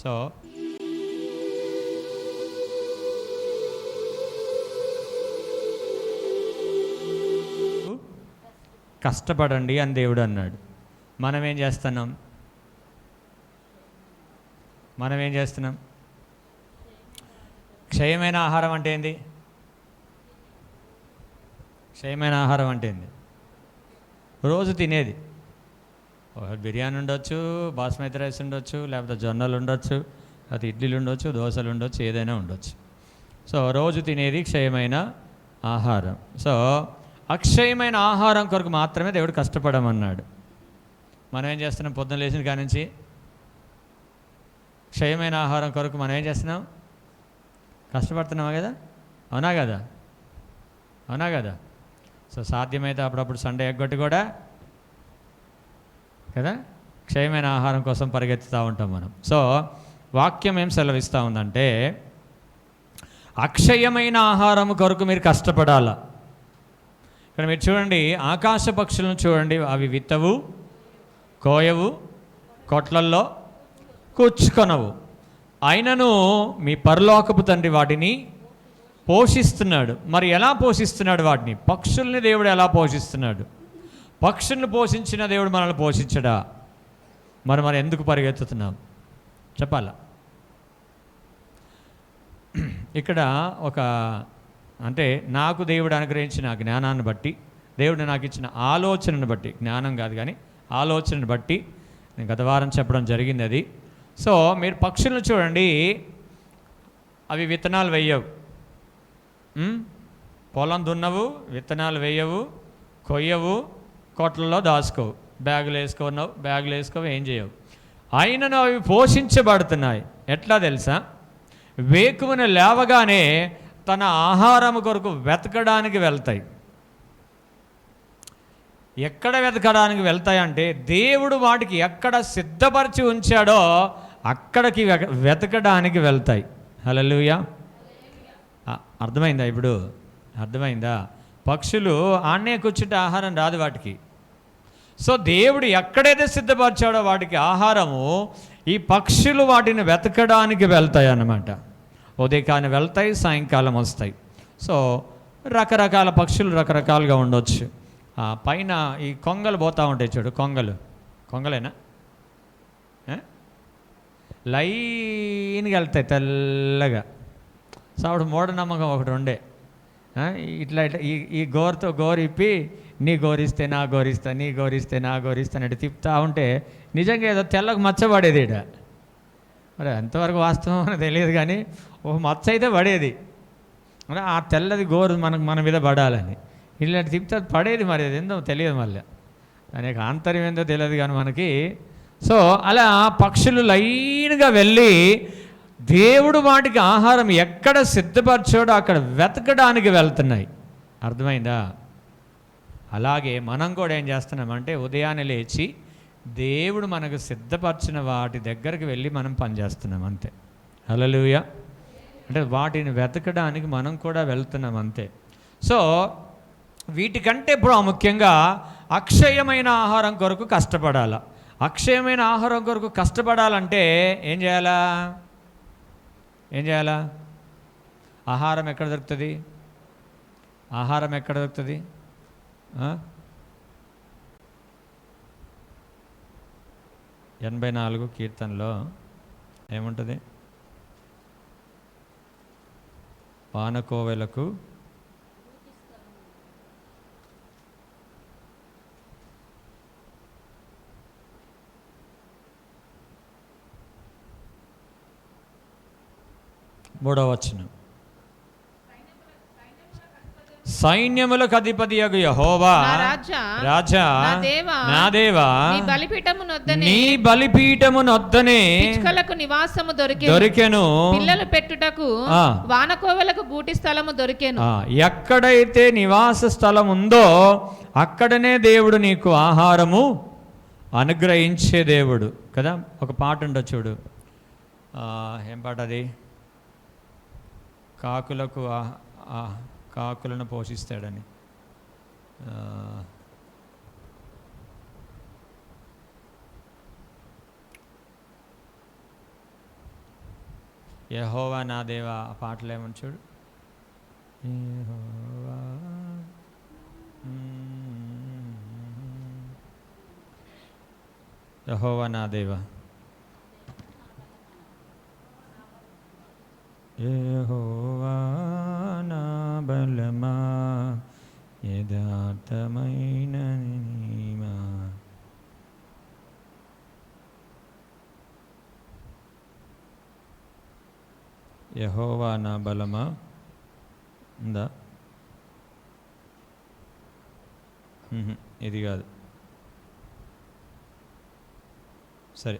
So కష్టపడండి అని దేవుడు అన్నాడు. మనం ఏం చేస్తున్నాం? క్షయమైన ఆహారం అంటే ఏంది? క్షయమైన ఆహారం అంటే ఏంది? రోజు తినేది. బిర్యానీ ఉండొచ్చు, బాస్మతి రైస్ ఉండొచ్చు, లేకపోతే జొన్నలు ఉండొచ్చు, లేకపోతే ఇడ్లీలు ఉండొచ్చు, దోశలు ఉండొచ్చు, ఏదైనా ఉండొచ్చు. సో రోజు తినేది క్షయమైన ఆహారం. సో అక్షయమైన ఆహారం కొరకు మాత్రమే దేవుడు కష్టపడమన్నాడు. మనం ఏం చేస్తున్నాం? పొద్దున్న లేచిన కాడి నుంచి క్షయమైన ఆహారం కొరకు మనం ఏం చేస్తున్నాం? కష్టపడుతున్నామా కదా? అవునా కదా? సో సాధ్యమైతే అప్పుడప్పుడు సండే ఎగ్గొట్టి కూడా కదా క్షయమైన ఆహారం కోసం పరిగెత్తుతూ ఉంటాం మనం. సో వాక్యం ఏం సెలవిస్తూ ఉందంటే అక్షయమైన ఆహారం కొరకు మీరు కష్టపడాలా. ఇక్కడ మీరు చూడండి, ఆకాశ పక్షులను చూడండి, అవి విత్తవు, కోయవు, కొట్లల్లో కూర్చుకొనవు, అయినను మీ పరలోకపు తండ్రి వాటిని పోషిస్తున్నాడు. మరి ఎలా పోషిస్తున్నాడు వాటిని? పక్షుల్ని దేవుడు ఎలా పోషిస్తున్నాడు? పక్షుల్ని పోషించిన దేవుడు మనల్ని పోషించడా? మరి ఎందుకు పరిగెత్తుతున్నాం చెప్పాలా? ఇక్కడ అంటే నాకు దేవుడు అనుగ్రహించిన జ్ఞానాన్ని బట్టి, దేవుడు నాకు ఇచ్చిన ఆలోచనను బట్టి, జ్ఞానం కాదు కానీ ఆలోచనను బట్టి నేను గత వారం చెప్పడం జరిగింది అది. సో మీరు పక్షులను చూడండి, అవి విత్తనాలు వేయవు, పొలం దున్నవు, విత్తనాలు వేయవు, కొయ్యవు, కొట్లలో దాచుకోవు, బ్యాగులు వేసుకోవు, ఏం చేయవు. అయినను అవి పోషించబడుతున్నాయి. ఎట్లా తెలుసా? వేకువన లేవగానే తన ఆహారం కొరకు వెతకడానికి వెళ్తాయి. ఎక్కడ వెతకడానికి వెళ్తాయంటే దేవుడు వాటికి ఎక్కడ సిద్ధపరిచి ఉంచాడో అక్కడికి వెతకడానికి వెళ్తాయి. హల్లెలూయా. అర్థమైందా? ఇప్పుడు అర్థమైందా? పక్షులు ఆన్నే కూర్చుంటే ఆహారం రాదు వాటికి. సో దేవుడు ఎక్కడైతే సిద్ధపరిచాడో వాటికి ఆహారము, ఈ పక్షులు వాటిని వెతకడానికి వెళ్తాయి అన్నమాట. ఉదయకాన్ని వెళ్తాయి, సాయంకాలం వస్తాయి. సో రకరకాల పక్షులు రకరకాలుగా ఉండొచ్చు. పైన ఈ కొంగలు పోతూ ఉంటాయి చూడు, కొంగలేనా? లైన్గా వెళ్తాయి తెల్లగా. సో అప్పుడు మూఢనమ్మకం ఒకటి ఉండే, ఇట్లా ఈ గోరుతో గోరిప్పి నీ గోరిస్తే నా గోరిస్తా, నీ గోరిస్తే నా గోరిస్తా అంటే తిప్పుతూ ఉంటే నిజంగా ఏదో తెల్లకు మచ్చ పడేది ఈడ. మరి ఎంతవరకు వాస్తవం అని తెలియదు కానీ ఒక మచ్చ అయితే పడేది. మరి ఆ తెల్లది గోరు మన మీద పడాలని ఇలాంటి తిప్పితే పడేది. మరి అది ఏందో తెలియదు, మళ్ళీ దానికి ఆంతర్యం ఏందో తెలియదు కానీ మనకి. సో అలా పక్షులు లైన్గా వెళ్ళి దేవుడు వాటికి ఆహారం ఎక్కడ సిద్ధపరచాడో అక్కడ వెతకడానికి వెళ్తున్నాయి. అర్థమైందా? అలాగే మనం కూడా ఏం చేస్తున్నామంటే ఉదయాన్నే లేచి దేవుడు మనకు సిద్ధపరిచిన వాటి దగ్గరికి వెళ్ళి మనం పనిచేస్తున్నాం అంతే. హల్లెలూయా. అంటే వాటిని వెతకడానికి మనం కూడా వెళ్తున్నాం అంతే. సో వీటికంటే ప్రాముఖ్యంగా అక్షయమైన ఆహారం కొరకు కష్టపడాలా. అక్షయమైన ఆహారం కొరకు కష్టపడాలంటే ఏం చేయాలా? ఆహారం ఎక్కడ దొరుకుతుంది? 84 కీర్తనలో ఏముంటుంది? పానకోవెలకు మూడవ వచనం, సైన్యములకు అధిపతియగు యెహోవా రాజా నా దేవా నీ బలిపీఠము నొద్దనే పిచ్చుకలకు నివాసము దొరికెను, పిల్లలు పెట్టుటకు వానకోవెలకు గూటి స్థలము దొరికెను. ఎక్కడైతే నివాస స్థలం ఉందో అక్కడనే దేవుడు నీకు ఆహారము అనుగ్రహించే దేవుడు కదా. ఒక పాట ఉండదు చూడు, ఏం పాట అది? కాకులను పోషిస్తాడని. యెహోవా నా దేవా ఆ పాటలు ఏమని చూడు. యెహోవా యెహోవా నా దేవా, యెహోవా నా బలమా, యథార్థమైన నీమా. యెహోవా నా బలమా ఉందా? ఇది కాదు. సరే.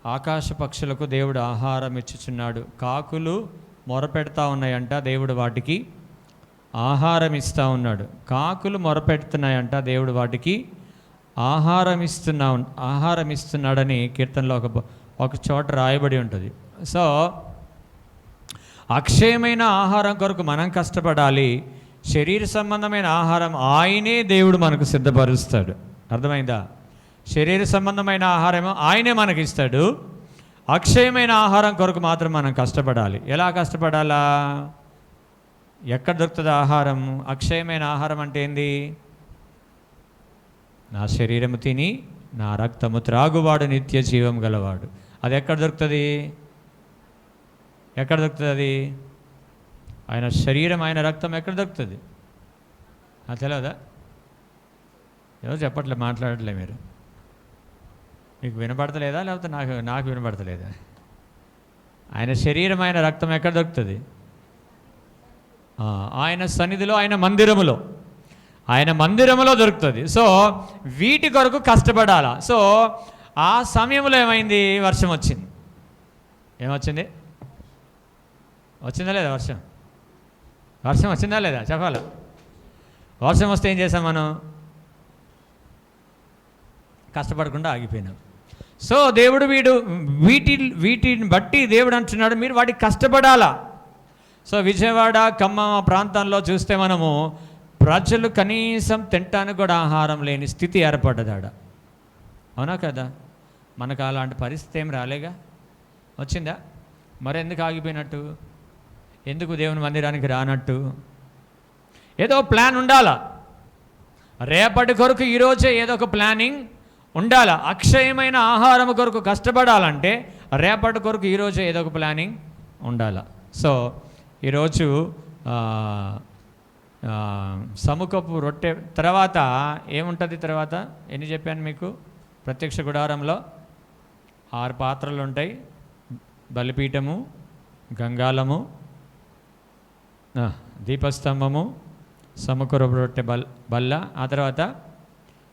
ఆకాశ పక్షులకు దేవుడు ఆహారం ఇచ్చుచున్నాడు, కాకులు మొరపెడతా ఉన్నాయంట, దేవుడు వాటికి ఆహారం ఇస్తూ ఉన్నాడు. కాకులు మొరపెడుతున్నాయంట, దేవుడు వాటికి ఆహారం ఇస్తున్నాడని కీర్తనలో ఒక చోట రాయబడి ఉంటుంది. సో అక్షయమైన ఆహారం కొరకు మనం కష్టపడాలి. శరీర సంబంధమైన ఆహారం ఆయనే దేవుడు మనకు సిద్ధపరుస్తాడు. అర్థమైందా? శరీర సంబంధమైన ఆహారం ఆయనే మనకి ఇస్తాడు. అక్షయమైన ఆహారం కొరకు మాత్రం మనం కష్టపడాలి. ఎలా కష్టపడాలా? ఎక్కడ దొరుకుతుంది ఆహారం? అక్షయమైన ఆహారం అంటే ఏంది? నా శరీరము తిని నా రక్తము త్రాగువాడు నిత్య జీవం గలవాడు. అది ఎక్కడ దొరుకుతుంది? ఎక్కడ దొరుకుతుంది అది? ఆయన శరీరం, ఆయన రక్తం ఎక్కడ దొరుకుతుంది? అది తెలియదా? ఎవరు చెప్పట్లే, మాట్లాడట్లే మీరు. మీకు వినపడతలేదా లేకపోతే నాకు వినపడతలేదా? ఆయన శరీరం, ఆయన రక్తం ఎక్కడ దొరుకుతుంది? ఆయన సన్నిధిలో, ఆయన మందిరములో దొరుకుతుంది. సో వీటి కొరకు కష్టపడాలా. సో ఆ సమయంలో ఏమైంది? వర్షం వచ్చింది. ఏమొచ్చింది? వచ్చిందా లేదా? వర్షం వచ్చిందా లేదా చెప్పాలా? వర్షం వస్తే ఏం చేసాం మనం? కష్టపడకుండా ఆగిపోయినాం. సో దేవుడు వీటిని బట్టి దేవుడు అంటున్నాడు మీరు వాటికి కష్టపడాలా. సో విజయవాడ, ఖమ్మం ప్రాంతాల్లో చూస్తే మనము ప్రజలు కనీసం తినటానికి కూడా ఆహారం లేని స్థితి ఏర్పడ్డదాడ. అవునా కదా? మనకు అలాంటి పరిస్థితి ఏం రాలేగా? వచ్చిందా? మరెందుకు ఆగిపోయినట్టు? ఎందుకు దేవుని మందిరానికి రానట్టు? ఏదో ప్లాన్ ఉండాలా. రేపటి కొరకు ఈరోజే ఏదో ఒక ప్లానింగ్ ఉండాలా. అక్షయమైన ఆహారం కొరకు కష్టపడాలంటే రేపటి కొరకు ఈరోజే ఏదో ఒక ప్లానింగ్ ఉండాలా. సో ఈరోజు సముఖపు రొట్టె తర్వాత ఏముంటుంది? తర్వాత ఎన్ని చెప్పాను మీకు? ప్రత్యక్ష గుడారంలో 6 పాత్రలు ఉంటాయి. బలిపీఠము, గంగాళము, దీపస్తంభము, సముఖపు రొట్టె బల్ల, ఆ తర్వాత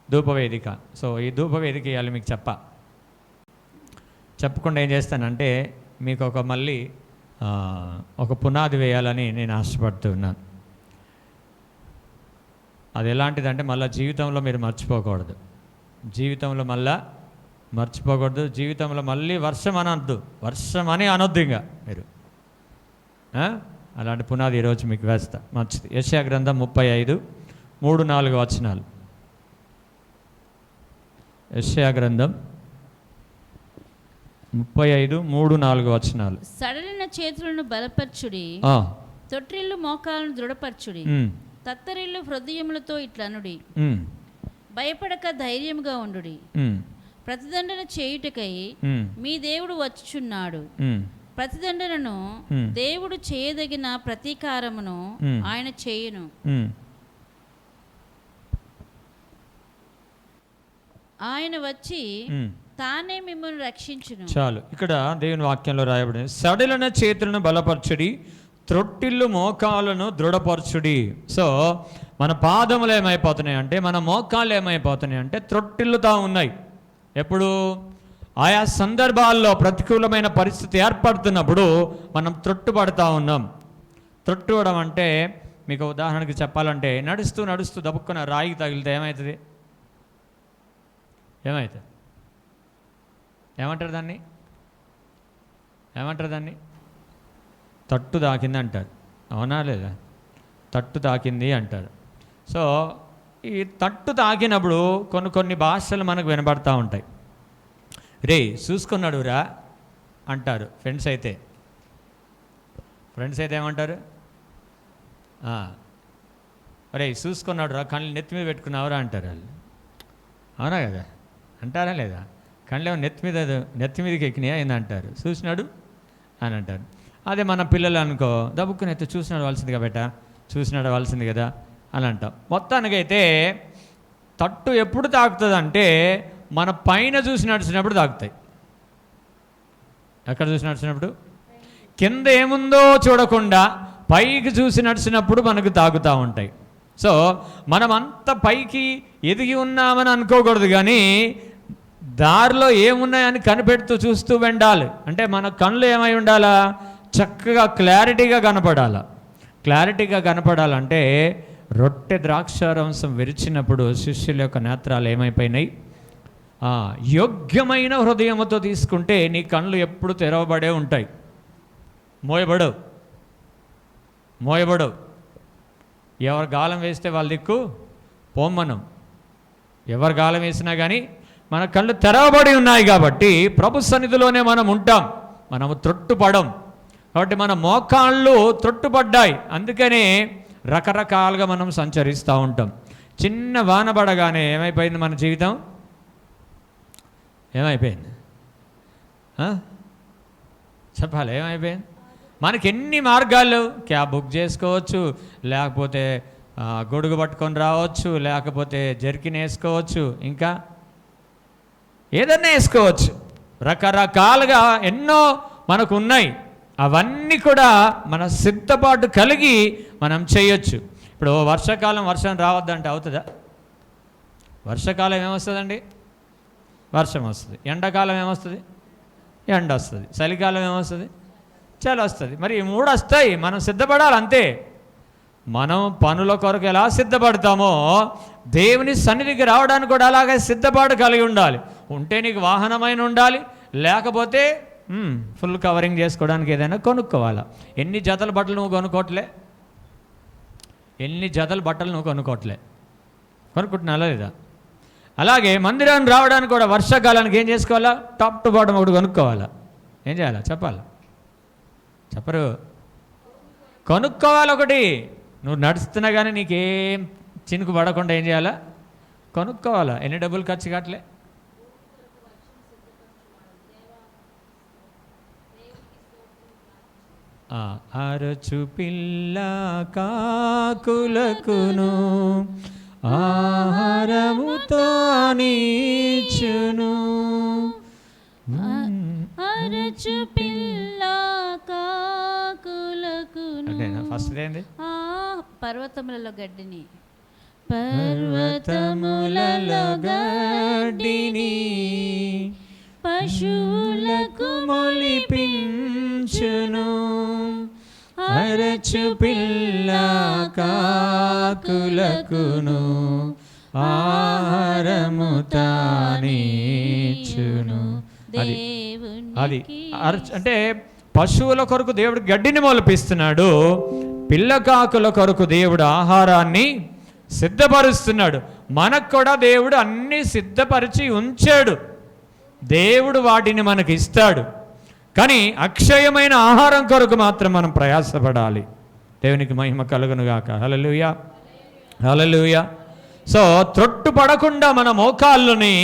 ధూపవేదిక. సో ఈ ధూపవేదిక ఇవాళ మీకు చెప్పకుండా ఏం చేస్తానంటే మీకు ఒక పునాది వేయాలని నేను ఆశపడుతున్నాను. అది ఎలాంటిదంటే మళ్ళీ జీవితంలో మీరు మర్చిపోకూడదు. జీవితంలో మళ్ళీ వర్షం అని అనొద్దు ఇంకా మీరు. అలాంటి పునాది ఈరోజు మీకు వేస్తా. మంచిది. యెషయా గ్రంథం 35:3-4 వచనాలు. యెషయా గ్రంథం 35:3-4 వచనాలు. సడలిన చేతులను బలపరచుడి, తొట్టిల్లు మోకాలను దృఢపరచుడి, తత్తరిల్లు హృదయములతో ఇట్లనుడి, భయపడక ధైర్యముగా ఉండుడి. ప్రతిదండన చేయుటకై మీ దేవుడు వచ్చుచున్నాడు. ప్రతిదండనను దేవుడు చేయదగిన ప్రతీకారమును ఆయన చేయును. ఆయన వచ్చి తానే మిమ్మల్ని రక్షించును. చాలు. ఇక్కడ దేవుని వాక్యంలో రాయబడింది, సడలిన చేతులను బలపరచుడి, త్రొట్టిల్లు మోకాలను దృఢపరచుడి. సో మన పాదములు ఏమైపోతున్నాయి అంటే, మన మోకాళ్ళు ఏమైపోతున్నాయి అంటే త్రొట్టిల్లుతా ఉన్నాయి. ఎప్పుడు? ఆయా సందర్భాల్లో ప్రతికూలమైన పరిస్థితి ఏర్పడుతున్నప్పుడు మనం త్రొట్టుపడుతూ ఉన్నాం. త్రొట్టువడం అంటే మీకు ఉదాహరణకి చెప్పాలంటే, నడుస్తూ దబుక్కున రాయికి తగిలితే ఏమవుతుంది? ఏమంటారు దాన్ని? తట్టు తాకింది అంటారు. అవునా లేదా? తట్టు తాకింది అంటారు. సో ఈ తట్టు తాకినప్పుడు కొన్ని భాషలు మనకు వినబడతా ఉంటాయి. రే చూసుకున్నాడు రా, అంటారు ఫ్రెండ్స్ అయితే ఏమంటారు? అరే చూసుకున్నాడు రా, కళ్ళు నెత్తి మీద పెట్టుకున్నావురా అంటారు వాళ్ళు. అవునా కదా? అంటారా లేదా? కళ్ళు ఏమో నెత్తి మీదకి ఎక్కినాయా ఏంది అంటారు. చూసినాడు అని అంటారు. అదే మన పిల్లలు అనుకో, దబ్బుక్కుని అయితే చూసినాడు వాళ్ళసింది కాబట్ట, చూసినాడు వాళ్ళసింది కదా అని అంటాం. మొత్తానికైతే తట్టు ఎప్పుడు తాకుతుంది అంటే మన పైన చూసి నడిచినప్పుడు తాకుతాయి. ఎక్కడ చూసి నడిచినప్పుడు? కింద ఏముందో చూడకుండా పైకి చూసి నడిచినప్పుడు మనకు తాగుతూ ఉంటాయి. సో మనం అంత పైకి ఎదిగి ఉన్నామని అనుకోకూడదు, కానీ దారిలో ఏమున్నాయని కనిపెడుతూ చూస్తూ వెండాలి. అంటే మన కళ్ళు ఏమై ఉండాలా? చక్కగా క్లారిటీగా కనపడాలి. క్లారిటీగా కనపడాలంటే రొట్టె ద్రాక్షారసం విరిచినప్పుడు శిష్యుల యొక్క నేత్రాలు ఏమైపోయినాయి? యోగ్యమైన హృదయంతో తీసుకుంటే నీ కళ్ళు ఎప్పుడు తెరవబడే ఉంటాయి, మోయబడవు. ఎవరు గాలం వేస్తే వాళ్ళ దిక్కు పోమ్మనం. ఎవరు గాలం వేసినా కానీ మన కళ్ళు తెరవబడి ఉన్నాయి కాబట్టి ప్రభు సన్నిధిలోనే మనం ఉంటాం, మనము త్రొట్టుపడం. కాబట్టి మన మోకాళ్ళు త్రొట్టుపడ్డాయి, అందుకనే రకరకాలుగా మనం సంచరిస్తూ ఉంటాం. చిన్న వాన పడగానే ఏమైపోయింది మన జీవితం? ఏమైపోయింది చెప్పాలి? ఏమైపోయింది? మనకి ఎన్ని మార్గాలు, క్యాబ్ బుక్ చేసుకోవచ్చు, లేకపోతే గొడుగు పట్టుకొని రావచ్చు, లేకపోతే జర్కిన్ వేసుకోవచ్చు, ఇంకా ఏదన్నా వేసుకోవచ్చు. రకరకాలుగా ఎన్నో మనకు ఉన్నాయి. అవన్నీ కూడా మన సిద్ధపాటు కలిగి మనం చేయొచ్చు. ఇప్పుడు వర్షాకాలం వర్షం రావద్దంటే అవుతుందా? వర్షాకాలం ఏమొస్తుందండి? వర్షం వస్తుంది. ఎండాకాలం ఏమొస్తుంది? ఎండ వస్తుంది. చలికాలం ఏమొస్తుంది? చలి వస్తుంది. మరి ఈ మూడు వస్తాయి, మనం సిద్ధపడాలి అంతే. మనం పనుల కొరకు ఎలా సిద్ధపడతామో దేవుని సన్నిధికి రావడానికి కూడా అలాగే సిద్ధపాటు కలిగి ఉండాలి. ఉంటే నీకు వాహనమైన ఉండాలి, లేకపోతే ఫుల్ కవరింగ్ చేసుకోవడానికి ఏదైనా కొనుక్కోవాలా. ఎన్ని జతల బట్టలు నువ్వు కొనుక్కోవట్లే? కొనుక్కుంటున్నా లేదా? అలాగే మందిరానికి రావడానికి కూడా వర్షాకాలానికి ఏం చేసుకోవాలా? టాప్ టు బాటమ్ ఒకటి కొనుక్కోవాలా. ఏం చేయాలా చెప్పాలా? చెప్పరు. కొనుక్కోవాలి ఒకటి. నువ్వు నడుస్తున్నా కానీ నీకేం చినుకు పడకుండా ఏం చేయాలా? కొనుక్కోవాలా. ఎన్ని డబ్బులు ఖర్చు కావట్లే? అరచు పిల్ల కాకులకును ఆహారముతో నీచును. అరచు పిల్ల కాకులకును. ఫస్ట్ ఏంది? పర్వతములలో గడ్డిని, పశువులకు మొలిపించును. అరచు పిల్ల కాకులకును ఆహారముతో నీచును. అది అంటే పశువుల కొరకు దేవుడు గడ్డిని మొలిపిస్తున్నాడు, పిల్లకాకుల కొరకు దేవుడు ఆహారాన్ని సిద్ధపరుస్తున్నాడు. మనకు కూడా దేవుడు అన్నీ సిద్ధపరిచి ఉంచాడు. దేవుడు వాటిని మనకి ఇస్తాడు, కానీ అక్షయమైన ఆహారం కొరకు మాత్రం మనం ప్రయాసపడాలి. దేవునికి మహిమ కలుగునుగాక. హల్లెలూయా, హల్లెలూయా. సో త్రొట్టుపడకుండా మన మోకాళ్ళని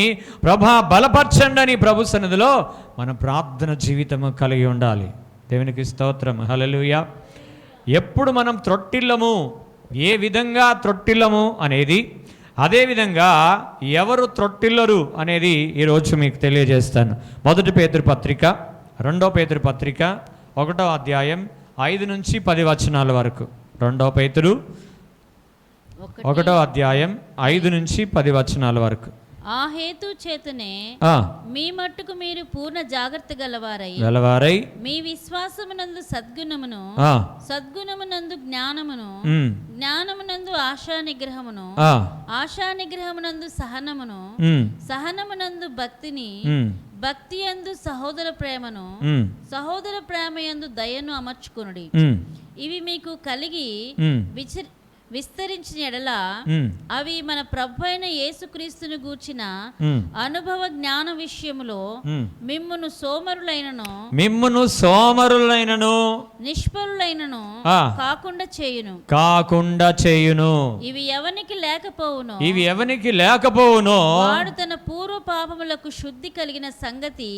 ప్రభా బలపరచండి అని ప్రభు సన్నిధిలో మన ప్రార్థన జీవితము కలిగి ఉండాలి. దేవునికి స్తోత్రం. హల్లెలూయా. ఎప్పుడు మనం త్రొట్టిల్లము, ఏ విధంగా త్రొట్టిల్లము అనేది, అదేవిధంగా ఎవరు త్రొట్టిల్లరు అనేది ఈరోజు మీకు తెలియజేస్తాను. 1 పేతురు పత్రిక, 2 పేతురు పత్రిక 1వ అధ్యాయం 5 నుంచి 10 వచనాల వరకు. 2 పేతురు 1వ అధ్యాయం 5 నుంచి 10 వచనాల వరకు. ఆ హేతు చేతనే మీ మట్టుకు మీరు పూర్ణ జాగ్రత్త గలవారై మీ విశ్వాసమునందు సద్గుణమును, సద్గుణమునందు జ్ఞానమును, జ్ఞానమునందు ఆశా నిగ్రహమును, ఆశా నిగ్రహమునందు సహనమును, సహనమునందు భక్తిని, భక్తి యందు సహోదర ప్రేమను, సహోదర ప్రేమ యందు దయను అమర్చుకొనుడి. ఇవి మీకు కలిగి విస్తరించిన ఎడల అవి మన ప్రభు అయిన యేసుక్రీస్తును గూర్చిన అనుభవ జ్ఞాన విషయములో మిమ్మును సోమరులైనను నిష్ఫలులైనను కాకుండా చేయును. ఇవి ఎవనికి లేకపోవును వాడు తన పూర్వ పాపములకు శుద్ధి కలిగిన సంగతి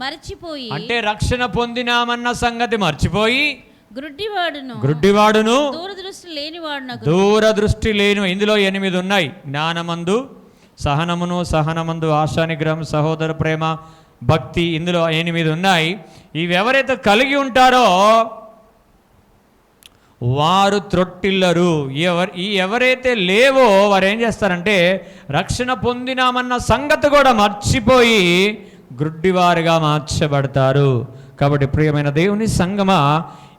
మర్చిపోయి, అంటే రక్షణ పొందినామన్న సంగతి మర్చిపోయి గ్రుడ్డివాడును దూరదృష్టి లేని. ఇందులో 8 ఉన్నాయి. జ్ఞానమందు సహనమందు ఆశానిగ్రహం, సహోదర ప్రేమ, భక్తి. ఇందులో 8 ఉన్నాయి. ఇవి ఎవరైతే కలిగి ఉంటారో వారు త్రొట్టిల్లరు. ఎవరైతే లేవో వారు ఏం చేస్తారంటే రక్షణ పొందినామన్న సంగతి కూడా మర్చిపోయి గ్రుడ్డివారుగా మార్చబడతారు. కాబట్టి ప్రియమైన దేవుని సంగమా,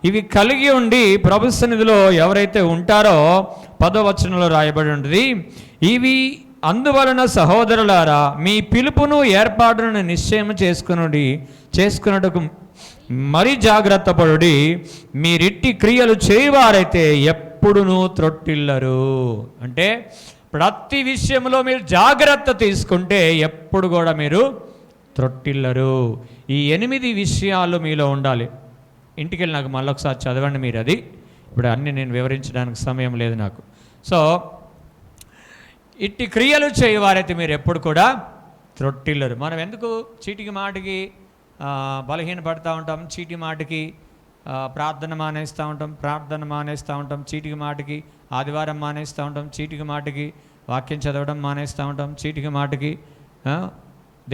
ఇవి కలిగి ఉండి ప్రభు సన్నిధిలో ఎవరైతే ఉంటారో 10వ వచనంలో రాయబడి ఉంటుంది, ఇవి అందువలన సహోదరులారా మీ పిలుపును ఏర్పాటును నిశ్చయం చేసుకున్నట్టుకు మరి జాగ్రత్త పడుడి. మీరిట్టి క్రియలు చేయవారైతే ఎప్పుడునూ త్రొట్టిల్లరు. అంటే ప్రతి విషయంలో మీరు జాగ్రత్త తీసుకుంటే ఎప్పుడు కూడా మీరు త్రొట్టిల్లరు. ఈ 8 విషయాలు మీలో ఉండాలి. ఇంటికి వెళ్ళి నాకు మళ్ళీ ఒకసారి చదవండి మీరు. అది ఇప్పుడు అన్నీ నేను వివరించడానికి సమయం లేదు నాకు. సో ఇట్టి క్రియలు చేయవారైతే మీరు ఎప్పుడు కూడా త్రొట్టిల్లరు. మనం ఎందుకు చీటికి మాటికి బలహీనపడతా ఉంటాం, చీటి మాటికి ప్రార్థన మానేస్తూ ఉంటాం, చీటికి మాటికి ఆదివారం మానేస్తూ ఉంటాం, చీటికి మాటికి వాక్యం చదవడం మానేస్తూ ఉంటాం, చీటికి మాటికి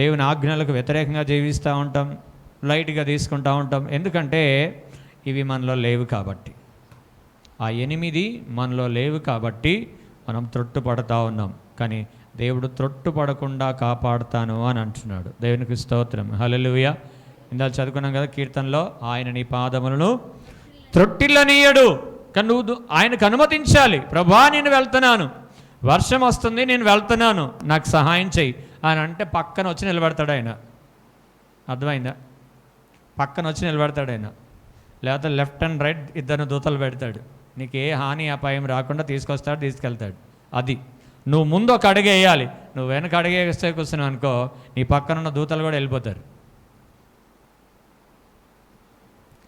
దేవుని ఆజ్ఞలకు వ్యతిరేకంగా జీవిస్తూ ఉంటాం, లైట్గా తీసుకుంటూ ఉంటాం. ఎందుకంటే ఇవి మనలో లేవు కాబట్టి, ఆ 8 మనలో లేవు కాబట్టి మనం త్రొట్టుపడతా ఉన్నాం. కానీ దేవుడు త్రొట్టుపడకుండా కాపాడుతాను అని అంటున్నాడు. దేవునికి స్తోత్రం, హల్లెలూయా. ఇందాక చదువుకున్నాం కదా కీర్తనలో, ఆయన నీ పాదములను త్రొట్టిల్లనీయడు. కానీ నువ్వు ఆయనకు అనుమతించాలి. ప్రభువా నేను వెళ్తున్నాను, వర్షం వస్తుంది, నేను వెళ్తున్నాను, నాకు సహాయం చెయ్యి అని అంటే పక్కన వచ్చి నిలబడతాడు ఆయన. అర్థమైందా? పక్కన వచ్చి నిలబడతాడు ఆయన. లేకపోతే లెఫ్ట్ అండ్ రైట్ 2 దూతలు పెడతాడు. నీకు ఏ హాని అపాయం రాకుండా తీసుకెళ్తాడు. అది నువ్వు ముందు ఒక అడుగు వేయాలి. నువ్వు వెనక అడుగు వేస్తే కూర్చున్నావు అనుకో, నీ పక్కనున్న దూతలు కూడా వెళ్ళిపోతారు.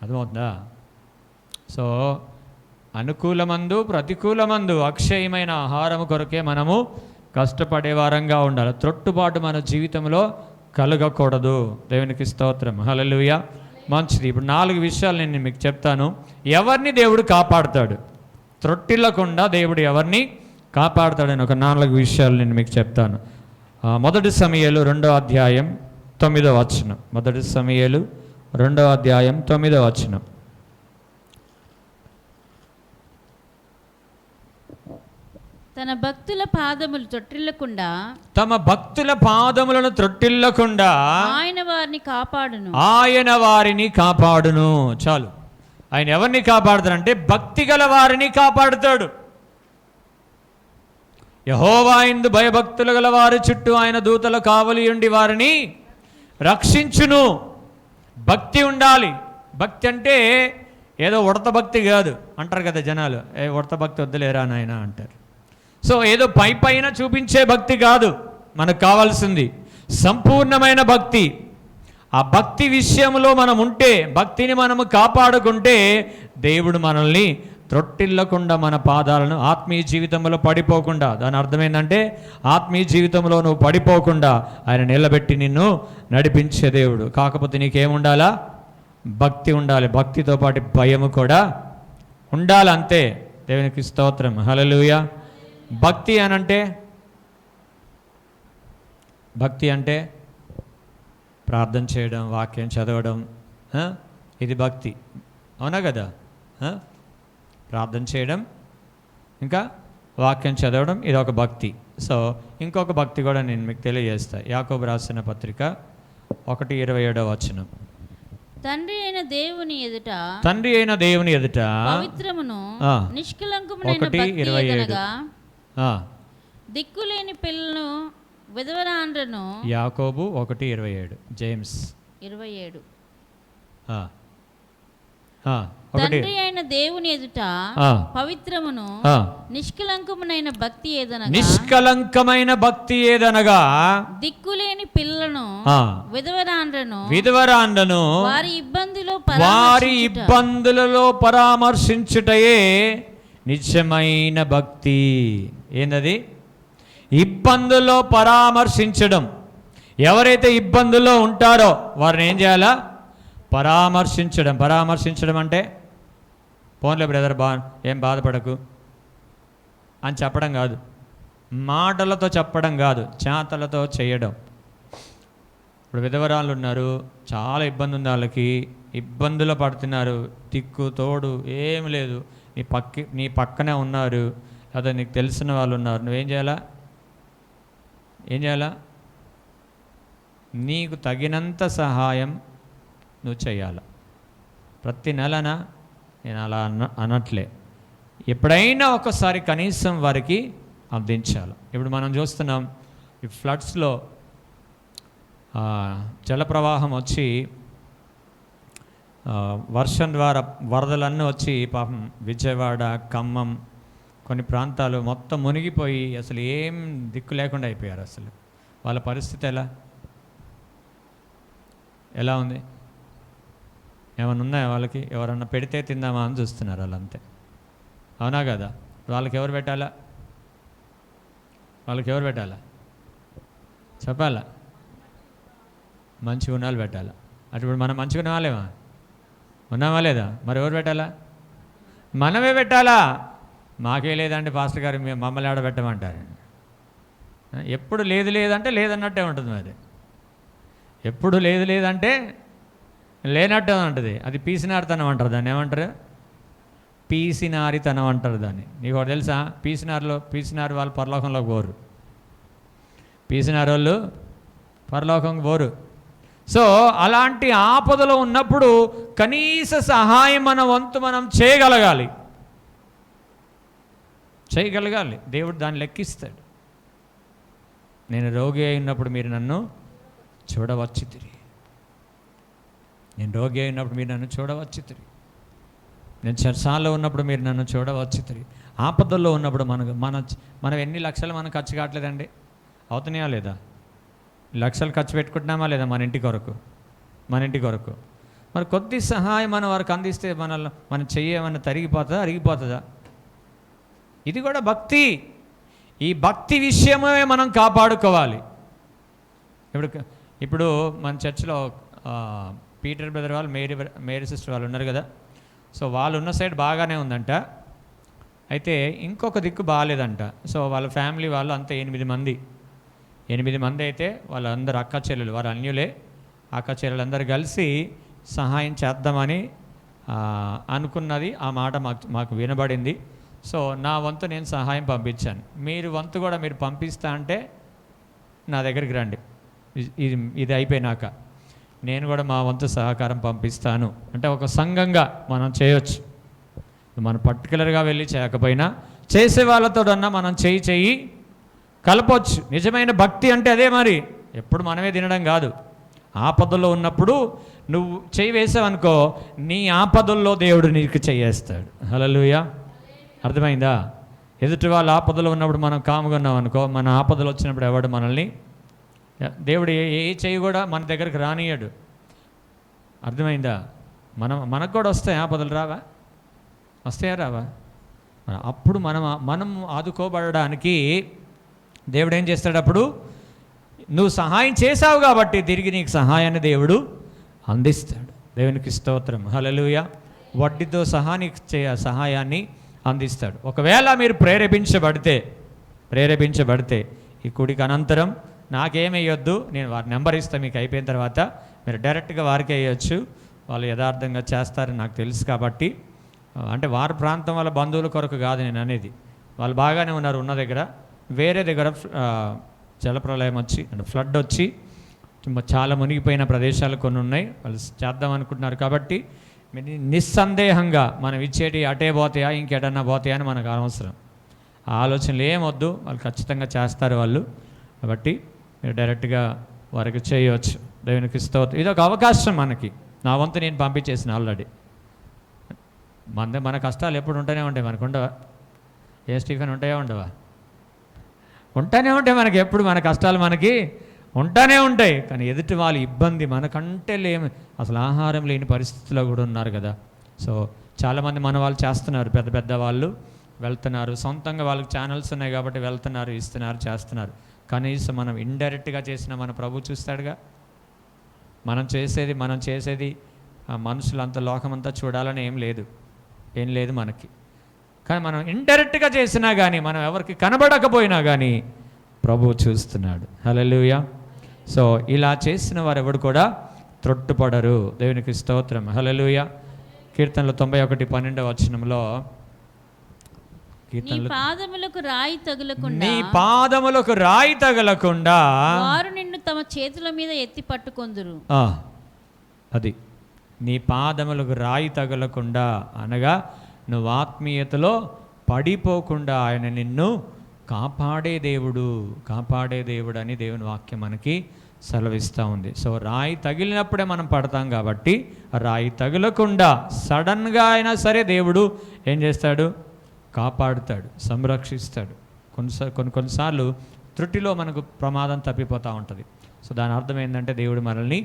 అర్థమవుతుందా? సో అనుకూలమందు ప్రతికూలమందు అక్షయమైన ఆహారము కొరకే మనము కష్టపడే వారంగా ఉండాలి. త్రొట్టుబాటు మన జీవితంలో కలగకూడదు. దేవునికి స్తోత్రం, హల్లెలూయా. మంచిది. ఇప్పుడు 4 విషయాలు నేను మీకు చెప్తాను. ఎవరిని దేవుడు కాపాడుతాడు, త్రొట్టిల్లకుండా దేవుడు ఎవరిని కాపాడుతాడని ఒక 4 విషయాలు నేను మీకు చెప్తాను. 1 సమూయేలు 2వ అధ్యాయం 9వ వచనం. 1 సమూయేలు 2వ అధ్యాయం 9వ వచనం. తమ భక్తుల పాదములను త్రొట్టిల్లకుండా ఆయన వారిని కాపాడును. చాలు. ఆయన ఎవరిని కాపాడుతాడంటే భక్తి గల వారిని కాపాడుతాడు. యెహోవా యందు భయభక్తులు గల వారి చుట్టూ ఆయన దూతల కావలి ఉండి వారిని రక్షించును. భక్తి ఉండాలి. భక్తి అంటే ఏదో ఉడత భక్తి కాదు అంటారు కదా జనాలు. ఉడత భక్తి వద్దులేరా నాయన అంటారు. సో ఏదో పైన చూపించే భక్తి కాదు మనకు కావాల్సింది, సంపూర్ణమైన భక్తి. ఆ భక్తి విషయంలో మనం ఉంటే, భక్తిని మనము కాపాడుకుంటే దేవుడు మనల్ని త్రొట్టిల్లకుండా మన పాదాలను ఆత్మీయ జీవితంలో పడిపోకుండా, దాని అర్థమైందంటే ఆత్మీయ జీవితంలో నువ్వు పడిపోకుండా ఆయన నిలబెట్టి నిన్ను నడిపించే దేవుడు. కాకపోతే నీకేముండాలా? భక్తి ఉండాలి. భక్తితో పాటు భయము కూడా ఉండాలి. అంతే. దేవునికి స్తోత్రం, హల్లెలూయా. భక్తి అంటే ప్రార్థన చేయడం, వాక్యం చదవడం, ఇది భక్తి. అవునా కదా? ప్రార్థన చేయడం, ఇంకా వాక్యం చదవడం, ఇది ఒక భక్తి. సో ఇంకొక భక్తి కూడా నేను మీకు తెలియజేస్తాను. యాకోబు రాసిన పత్రిక 1:27 వచనం. తండ్రి అయిన దేవుని ఎదుట పవిత్రమును నిష్కలంకమునైన భక్తి అనగా దిక్కులేని పిల్లను విధవరాండ్రను. యాకోబు 1:27, జేమ్స్ 27. ఒకటి తండ్రి అయిన దేవుని ఎదుట ఆ, పవిత్రమును ఆ. నిష్కలంకమునైన భక్తి ఏదనగా నిష్కలంకమైన భక్తి ఏదనగా దిక్కులేని పిల్లలను ఆ, విధవరాండ్రను వారి ఇబ్బందులలో పరామర్శించుటయే నిజమైన భక్తి. ఏందది? ఇబ్బందుల్లో పరామర్శించడం. ఎవరైతే ఇబ్బందుల్లో ఉంటారో వారిని ఏం చేయాలా? పరామర్శించడం. పరామర్శించడం అంటే పోన్లే బ్రదర్, ఏం బాధపడకు అని చెప్పడం కాదు, మాటలతో చెప్పడం కాదు, చేతలతో చేయడం. ఇప్పుడు విధవరాళ్ళు ఉన్నారు, చాలా ఇబ్బంది ఉంది వాళ్ళకి, ఇబ్బందులు పడుతున్నారు, దిక్కు తోడు ఏం లేదు, నీ పక్కనే ఉన్నారు, లేదా నీకు తెలిసిన వాళ్ళు ఉన్నారు. నువ్వేం చేయాలా? ఏం చేయాలా? నీకు తగినంత సహాయం నువ్వు చేయాల. ప్రతి నెలనా నేను అలా అనట్లే, ఎప్పుడైనా ఒకసారి కనీసం వారికి అందించాలి. ఇప్పుడు మనం చూస్తున్నాం ఈ ఫ్లడ్స్లో జలప్రవాహం వచ్చి వర్షం ద్వారా వరదలన్నీ వచ్చి పాపం విజయవాడ, ఖమ్మం కొన్ని ప్రాంతాలు మొత్తం మునిగిపోయి అసలు ఏం దిక్కు లేకుండా అయిపోయారు. అసలు వాళ్ళ పరిస్థితి ఎలా ఉంది? ఏమన్నా ఉన్నాయా వాళ్ళకి? ఎవరన్నా పెడితే తిందామా అని చూస్తున్నారు వాళ్ళంతే. అవునా కదా? వాళ్ళకి ఎవరు పెట్టాలా? చెప్పాలా? మంచి గుణాలు పెట్టాలా. అటు ఇప్పుడు మనం మంచిగా ఉన్నామా లేదా? మరి ఎవరు పెట్టాలా? మనమే పెట్టాలా. మాకే లేదంటే పాస్టర్ గారు మమ్మల్ని ఆడబెట్టమంటారు. ఎప్పుడు లేదంటే లేదన్నట్టే ఉంటుంది. మరి ఎప్పుడు లేదంటే లేనట్టే ఉంటుంది. అది పీసినారితనం అంటారు. దాన్ని ఏమంటారు? పీసినారితనం అంటారు దాన్ని. నీకు ఒకటి తెలుసా? పీసినారు వాళ్ళు పరలోకంలోకి పోరు. పీసినారు వాళ్ళు పరలోకంకి పోరు. సో అలాంటి ఆపదలో ఉన్నప్పుడు కనీస సహాయం మన వంతు మనం చేయగలగాలి. దేవుడు దాన్ని లెక్కిస్తాడు. నేను రోగి అయినప్పుడు మీరు నన్ను చూడవచ్చితిరి. నేను చెరసాలలో ఉన్నప్పుడు మీరు నన్ను చూడవచ్చితిరి. ఆపదల్లో ఉన్నప్పుడు మనం ఎన్ని లక్షలు మనం ఖర్చు కావట్లేదండి? అవుతున్నాయా లేదా? లక్షలు ఖర్చు పెట్టుకుంటున్నామా లేదా మన ఇంటి కొరకు? మరి కొద్ది సహాయం మనం వారికి అందిస్తే మన చెయ్యి ఏమన్నా అరిగిపోతుందా? ఇది కూడా భక్తి. ఈ భక్తి విషయమే మనం కాపాడుకోవాలి. ఇప్పుడు మన చర్చిలో పీటర్ బ్రదర్ వాళ్ళు, మేరీ సిస్టర్ వాళ్ళు ఉన్నారు కదా. సో వాళ్ళు ఉన్న సైడ్ బాగానే ఉందంట. అయితే ఇంకొక దిక్కు బాగాలేదంట. సో వాళ్ళ ఫ్యామిలీ వాళ్ళు అంతా 8 మంది అయితే వాళ్ళందరూ అక్క చెల్లెలు, వారు అన్యులే, అక్క చెల్లెలందరూ కలిసి సహాయం చేద్దామని అనుకున్నది. ఆ మాట మాకు వినబడింది. సో నా వంతు నేను సహాయం పంపించాను. మీరు వంతు కూడా మీరు పంపిస్తా అంటే నా దగ్గరికి రండి. ఇది అయిపోయినాక నేను కూడా మా వంతు సహకారం పంపిస్తాను అంటే ఒక సంఘంగా మనం చేయొచ్చు. మనం పర్టికులర్గా వెళ్ళి చేయకపోయినా చేసే వాళ్ళతోడన్నా మనం చెయ్యి కలపొచ్చు. నిజమైన భక్తి అంటే అదే. మరి ఎప్పుడు మనమే తినడం కాదు. ఆపదల్లో ఉన్నప్పుడు నువ్వు చెయ్యి వేసావనుకో, నీ ఆపదల్లో దేవుడు నీకు చెయ్యేస్తాడు. హల్లెలూయా. అర్థమైందా? ఎదుటి వాళ్ళ ఆపదలో ఉన్నప్పుడు మనం కాముగా ఉన్నాం అనుకో, మన ఆపదలు వచ్చినప్పుడు ఎవడు మనల్ని, దేవుడు ఏ చెయ్యి కూడా మన దగ్గరికి రానియడు. అర్థమైందా? మనకు కూడా వస్తాయి ఆపదలు. రావా? అప్పుడు మనం ఆదుకోబడడానికి దేవుడు ఏం చేస్తాడు? అప్పుడు నువ్వు సహాయం చేశావు కాబట్టి తిరిగి నీకు సహాయాన్ని దేవుడు అందిస్తాడు. దేవునికి స్తోత్రం. హల్లెలూయా. వడ్డీతో సహా నీకు సహాయాన్ని అందిస్తాడు. ఒకవేళ మీరు ప్రేరేపించబడితే ఈ కుడికి అనంతరం నాకేమేయొద్దు, నేను వారి నెంబర్ ఇస్తాను మీకు. అయిపోయిన తర్వాత మీరు డైరెక్ట్గా వారికి వేయచ్చు. వాళ్ళు యథార్థంగా చేస్తారని నాకు తెలుసు కాబట్టి. అంటే వారి ప్రాంతం వాళ్ళ బంధువుల కొరకు కాదు నేను అనేది. వాళ్ళు బాగానే ఉన్నారు ఉన్న దగ్గర. వేరే దగ్గర జలప్రలయం వచ్చి అంటే ఫ్లడ్ వచ్చి చాలా మునిగిపోయిన ప్రదేశాలు కొన్ని ఉన్నాయి. వాళ్ళు చేద్దాం అనుకుంటున్నారు కాబట్టి నిస్సందేహంగా మనం ఇచ్చేటి అటే పోతాయా ఇంకెటన్నా పోతాయా అని మనకు అనవసరం. ఆ ఆలోచనలు ఏమొద్దు. వాళ్ళు ఖచ్చితంగా చేస్తారు వాళ్ళు. కాబట్టి మీరు డైరెక్ట్గా వారికి చేయవచ్చు. దేవునికి స్తోత్రం. ఇది ఒక అవకాశం మనకి. నా వంతు నేను పంపించేసిన ఆల్రెడీ. మన కష్టాలు ఎప్పుడు ఉంటూనే ఉంటాయి, మనకు ఉండవా? ఏ స్టీఫెన్ ఉంటాయా ఉండవా? ఉంటానే ఉంటాయి మనకి, ఎప్పుడు మన కష్టాలు మనకి ఉంటానే ఉంటాయి. కానీ ఎదుటి వాళ్ళ ఇబ్బంది మనకంటే అసలు ఆహారం లేని పరిస్థితిలో కూడా ఉన్నారు కదా. సో చాలామంది మన వాళ్ళు చేస్తున్నారు, పెద్ద పెద్ద వాళ్ళు వెళ్తున్నారు, సొంతంగా వాళ్ళకి ఛానల్స్ ఉన్నాయి కాబట్టి వెళ్తున్నారు, ఇస్తున్నారు, చేస్తున్నారు. కనీసం మనం ఇండైరెక్ట్గా చేసిన మన ప్రభు చూస్తాడుగా. మనం చేసేది మనుషులంతా లోకమంతా చూడాలని ఏం లేదు మనకి. కానీ మనం ఇండైరెక్ట్గా చేసినా కానీ, మనం ఎవరికి కనబడకపోయినా కానీ ప్రభువు చూస్తున్నాడు. హల్లెలూయా. సో ఇలా చేసిన వారు ఎవడు కూడా త్రొట్టుపడరు. దేవునికి స్తోత్రం. హల్లెలూయా. కీర్తనలు 91:12 వచనంలో, నీ పాదములకు రాయి తగలకుండా వారు నిన్ను తమ చేతుల మీద ఎత్తి పట్టుకొందురు. అది నీ పాదములకు రాయి తగలకుండా అనగా నువ్వు ఆత్మీయతలో పడిపోకుండా ఆయన నిన్ను కాపాడే దేవుడు అని దేవుని వాక్యం మనకి సెలవిస్తూ ఉంది. సో రాయి తగిలినప్పుడే మనం పడతాం కాబట్టి రాయి తగలకుండా సడన్గా అయినా సరే దేవుడు ఏం చేస్తాడు? కాపాడుతాడు, సంరక్షిస్తాడు. కొన్నిసార్లు త్రుటిలో మనకు ప్రమాదం తప్పిపోతూ ఉంటుంది. సో దాని అర్థం ఏంటంటే దేవుడు మనల్ని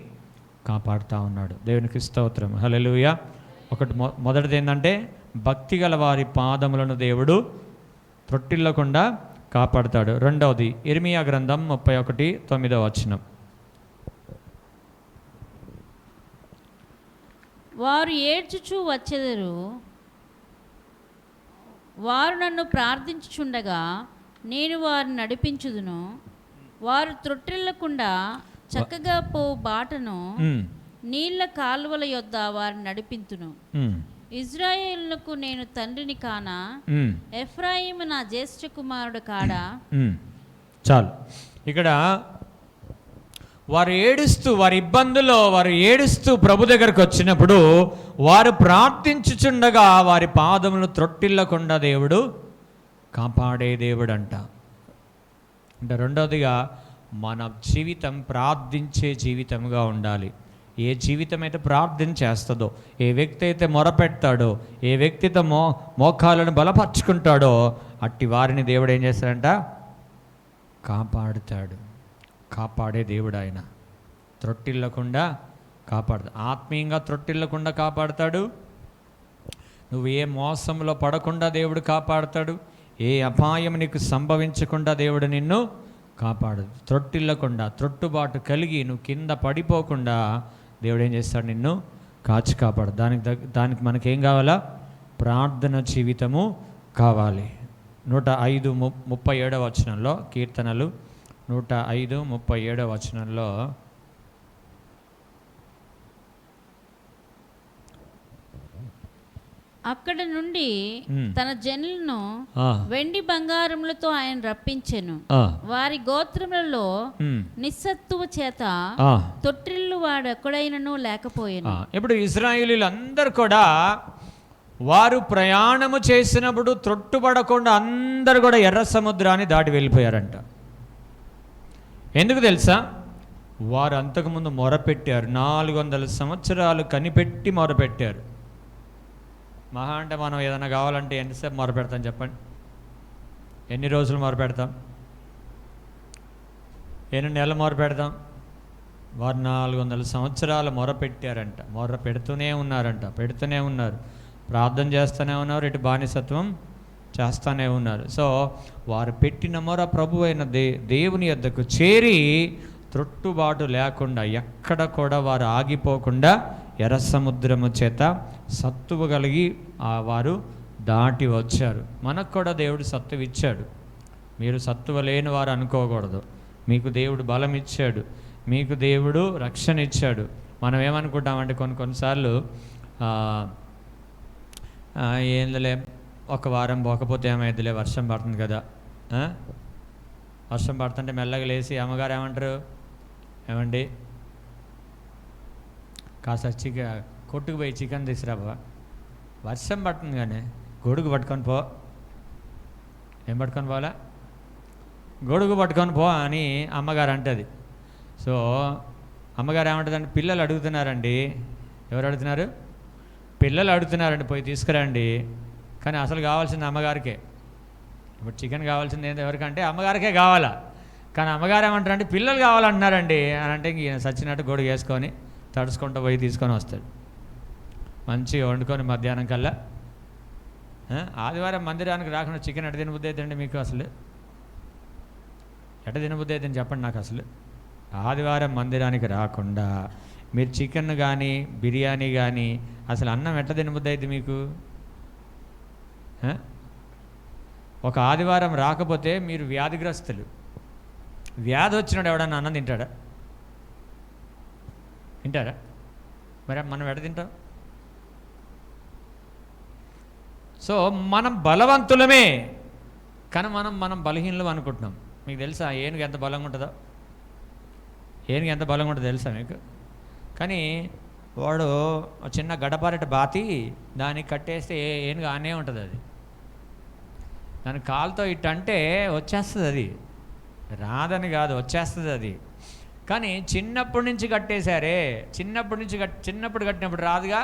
కాపాడుతూ ఉన్నాడు. దేవునికి స్తోత్రం. హల్లెలూయా. మొదటిది ఏంటంటే భక్తి గల వారి పాదములను దేవుడు త్రొట్టిల్లకుండా కాపాడుతాడు. రెండవది ఇర్మియా గ్రంథం 31:9 వచనం. వారు ఏడ్చుచూ వచ్చెదరు, వారు నన్ను ప్రార్థించుచుండగా నేను వారిని నడిపించుదును. వారు త్రొట్టిల్లకుండా చక్కగా పో బాటను నీళ్ల కాలువల యొద్ద వారిని నడిపింతును. ఇజ్రాయేలునకు నేను తండ్రిని కానా? ఎఫ్రాయిము నా జ్యేష్ఠ కుమారుడు కాడా? చాలు. ఇక్కడ వారి ఇబ్బందుల్లో వారు ఏడుస్తూ ప్రభు దగ్గరకు వచ్చినప్పుడు వారు ప్రార్థించుచుండగా వారి పాదములను త్రొట్టిల్లకుండా దేవుడు కాపాడే దేవుడు అంట. అంటే రెండవదిగా మన జీవితం ప్రార్థించే జీవితంగా ఉండాలి. ఏ జీవితం అయితే ప్రార్థన చేస్తుందో, ఏ వ్యక్తి అయితే మొరపెడతాడో, ఏ వ్యక్తితో మోకాలను బలపరుచుకుంటాడో అట్టి వారిని దేవుడు ఏం చేస్తాడంట? కాపాడుతాడు. కాపాడే దేవుడు ఆయన. త్రొట్టిల్లకుండా కాపాడుతాడు, ఆత్మీయంగా త్రొట్టిల్లకుండా కాపాడుతాడు. నువ్వు ఏ మోసంలో పడకుండా దేవుడు కాపాడుతాడు. ఏ అపాయం నీకు సంభవించకుండా దేవుడు నిన్ను కాపాడదు. త్రొట్టిల్లకుండా, త్రొట్టుబాటు కలిగి నువ్వు కింద పడిపోకుండా దేవుడు ఏం చేస్తాడు? నిన్ను కాచి కాపాడు. దానికి మనకేం కావాలా? ప్రార్థన జీవితము కావాలి. 105:37 వచనంలో, కీర్తనలు 105:37 వచనంలో, అక్కడ నుండి తన జనులను వెండి బంగారములతో ఆయన రప్పించెను. వారి గోత్రములలో నిస్సత్తువ చేత తొట్టిల్లు వాడెక్కడైనను లేకపోయాను. ఇప్పుడు ఇశ్రాయేలీయులందరూ కూడా వారు ప్రయాణము చేసినప్పుడు త్రొట్టుపడకుండా అందరు కూడా ఎర్ర సముద్రాన్ని దాటి వెళ్ళిపోయారంట. ఎందుకు తెలుసా? వారు అంతకుముందు మొరపెట్టారు. 400 సంవత్సరాలు కనిపెట్టి మొరపెట్టారు. మహా అంటే మనం ఏదైనా కావాలంటే ఎంతసేపు మొరపెడతాం చెప్పండి? ఎన్ని రోజులు మొరపెడతాం? ఎన్ని నెలలు మొరపెడతాం? వారు 400 సంవత్సరాలు మొరపెట్టారంట. పెడుతూనే ఉన్నారు, ప్రార్థన చేస్తూనే ఉన్నారు, ఇటు బానిసత్వం చేస్తూనే ఉన్నారు. సో వారు పెట్టిన మొర ప్రభు అయిన దేవుని యొద్దకు చేరి త్రొట్టుబాటు లేకుండా ఎక్కడ కూడా వారు ఆగిపోకుండా ఎర్ర సముద్రము చేత సత్తువ కలిగి వారు దాటి వచ్చారు. మనకు కూడా దేవుడు సత్తువ ఇచ్చాడు. మీరు సత్తువ లేని వారు అనుకోకూడదు. మీకు దేవుడు బలం ఇచ్చాడు, మీకు దేవుడు రక్షణ ఇచ్చాడు. మనం ఏమనుకుంటామంటే కొన్నిసార్లు ఏందులే ఒక వారం పోకపోతే ఏమైందిలే, వర్షం పడుతుంది కదా, వర్షం పడుతుంటే మెల్లగా లేచి అమ్మగారు ఏమంటారు? ఏమండి కాస్త కొట్టుకు పోయి చికెన్ తీసుకురాబా, వర్షం పడుతుంది కానీ గొడుగు పట్టుకొని పో. ఏం పట్టుకొని పోవాలా? గొడుగు పట్టుకొని పో అని అమ్మగారు అంటది. సో అమ్మగారు ఏమంటుందంటే పిల్లలు అడుగుతున్నారండి. ఎవరు అడుగుతున్నారు? పిల్లలు అడుగుతున్నారండి పోయి తీసుకురండి, కానీ అసలు కావాల్సింది అమ్మగారికే. ఇప్పుడు చికెన్ కావాల్సింది ఏంటి ఎవరికంటే అమ్మగారికే కావాలా, కానీ అమ్మగారు ఏమంటారంటే పిల్లలు కావాలంటున్నారండి అని అంటే ఈయన సచ్చినట్టు గొడుగు వేసుకొని తడుచుకుంటూ పోయి తీసుకొని వస్తాడు. మంచిగా వండుకొని మధ్యాహ్నం కల్లా. ఆదివారం మందిరానికి రాకుండా చికెన్ ఎట్ట తినబుద్ధి అవుతుందండి మీకు? అసలు ఎట్ట తినబుద్ధి అవుతుంది చెప్పండి నాకు. అసలు ఆదివారం మందిరానికి రాకుండా మీరు చికెన్ కానీ బిర్యానీ కానీ అసలు అన్నం ఎట్లా తినబుద్ధి అవుతుంది మీకు? ఒక ఆదివారం రాకపోతే మీరు వ్యాధిగ్రస్తులు. వ్యాధి వచ్చినాడు ఎవడన్నా అన్నం తింటాడా? తింటారా? మరి మనం ఎట్ట తింటాం? సో మనం బలవంతులమే, కానీ మనం బలహీనలు అనుకుంటున్నాం. మీకు తెలుసా ఏనుగు ఎంత బలంగా ఉంటుందో? ఏనుగు ఎంత బలంగా ఉంటుందో తెలుసా మీకు? కానీ వాడు చిన్న గడపారెట బాతి దానికి కట్టేస్తే ఏనుగు ఆనే ఉంటుంది. అది దాని కాలుతో ఇట్టంటే వచ్చేస్తుంది. అది రాదని కాదు, వచ్చేస్తుంది అది. కానీ చిన్నప్పటి నుంచి కట్టేశారే, చిన్నప్పుడు కట్టినప్పుడు రాదుగా,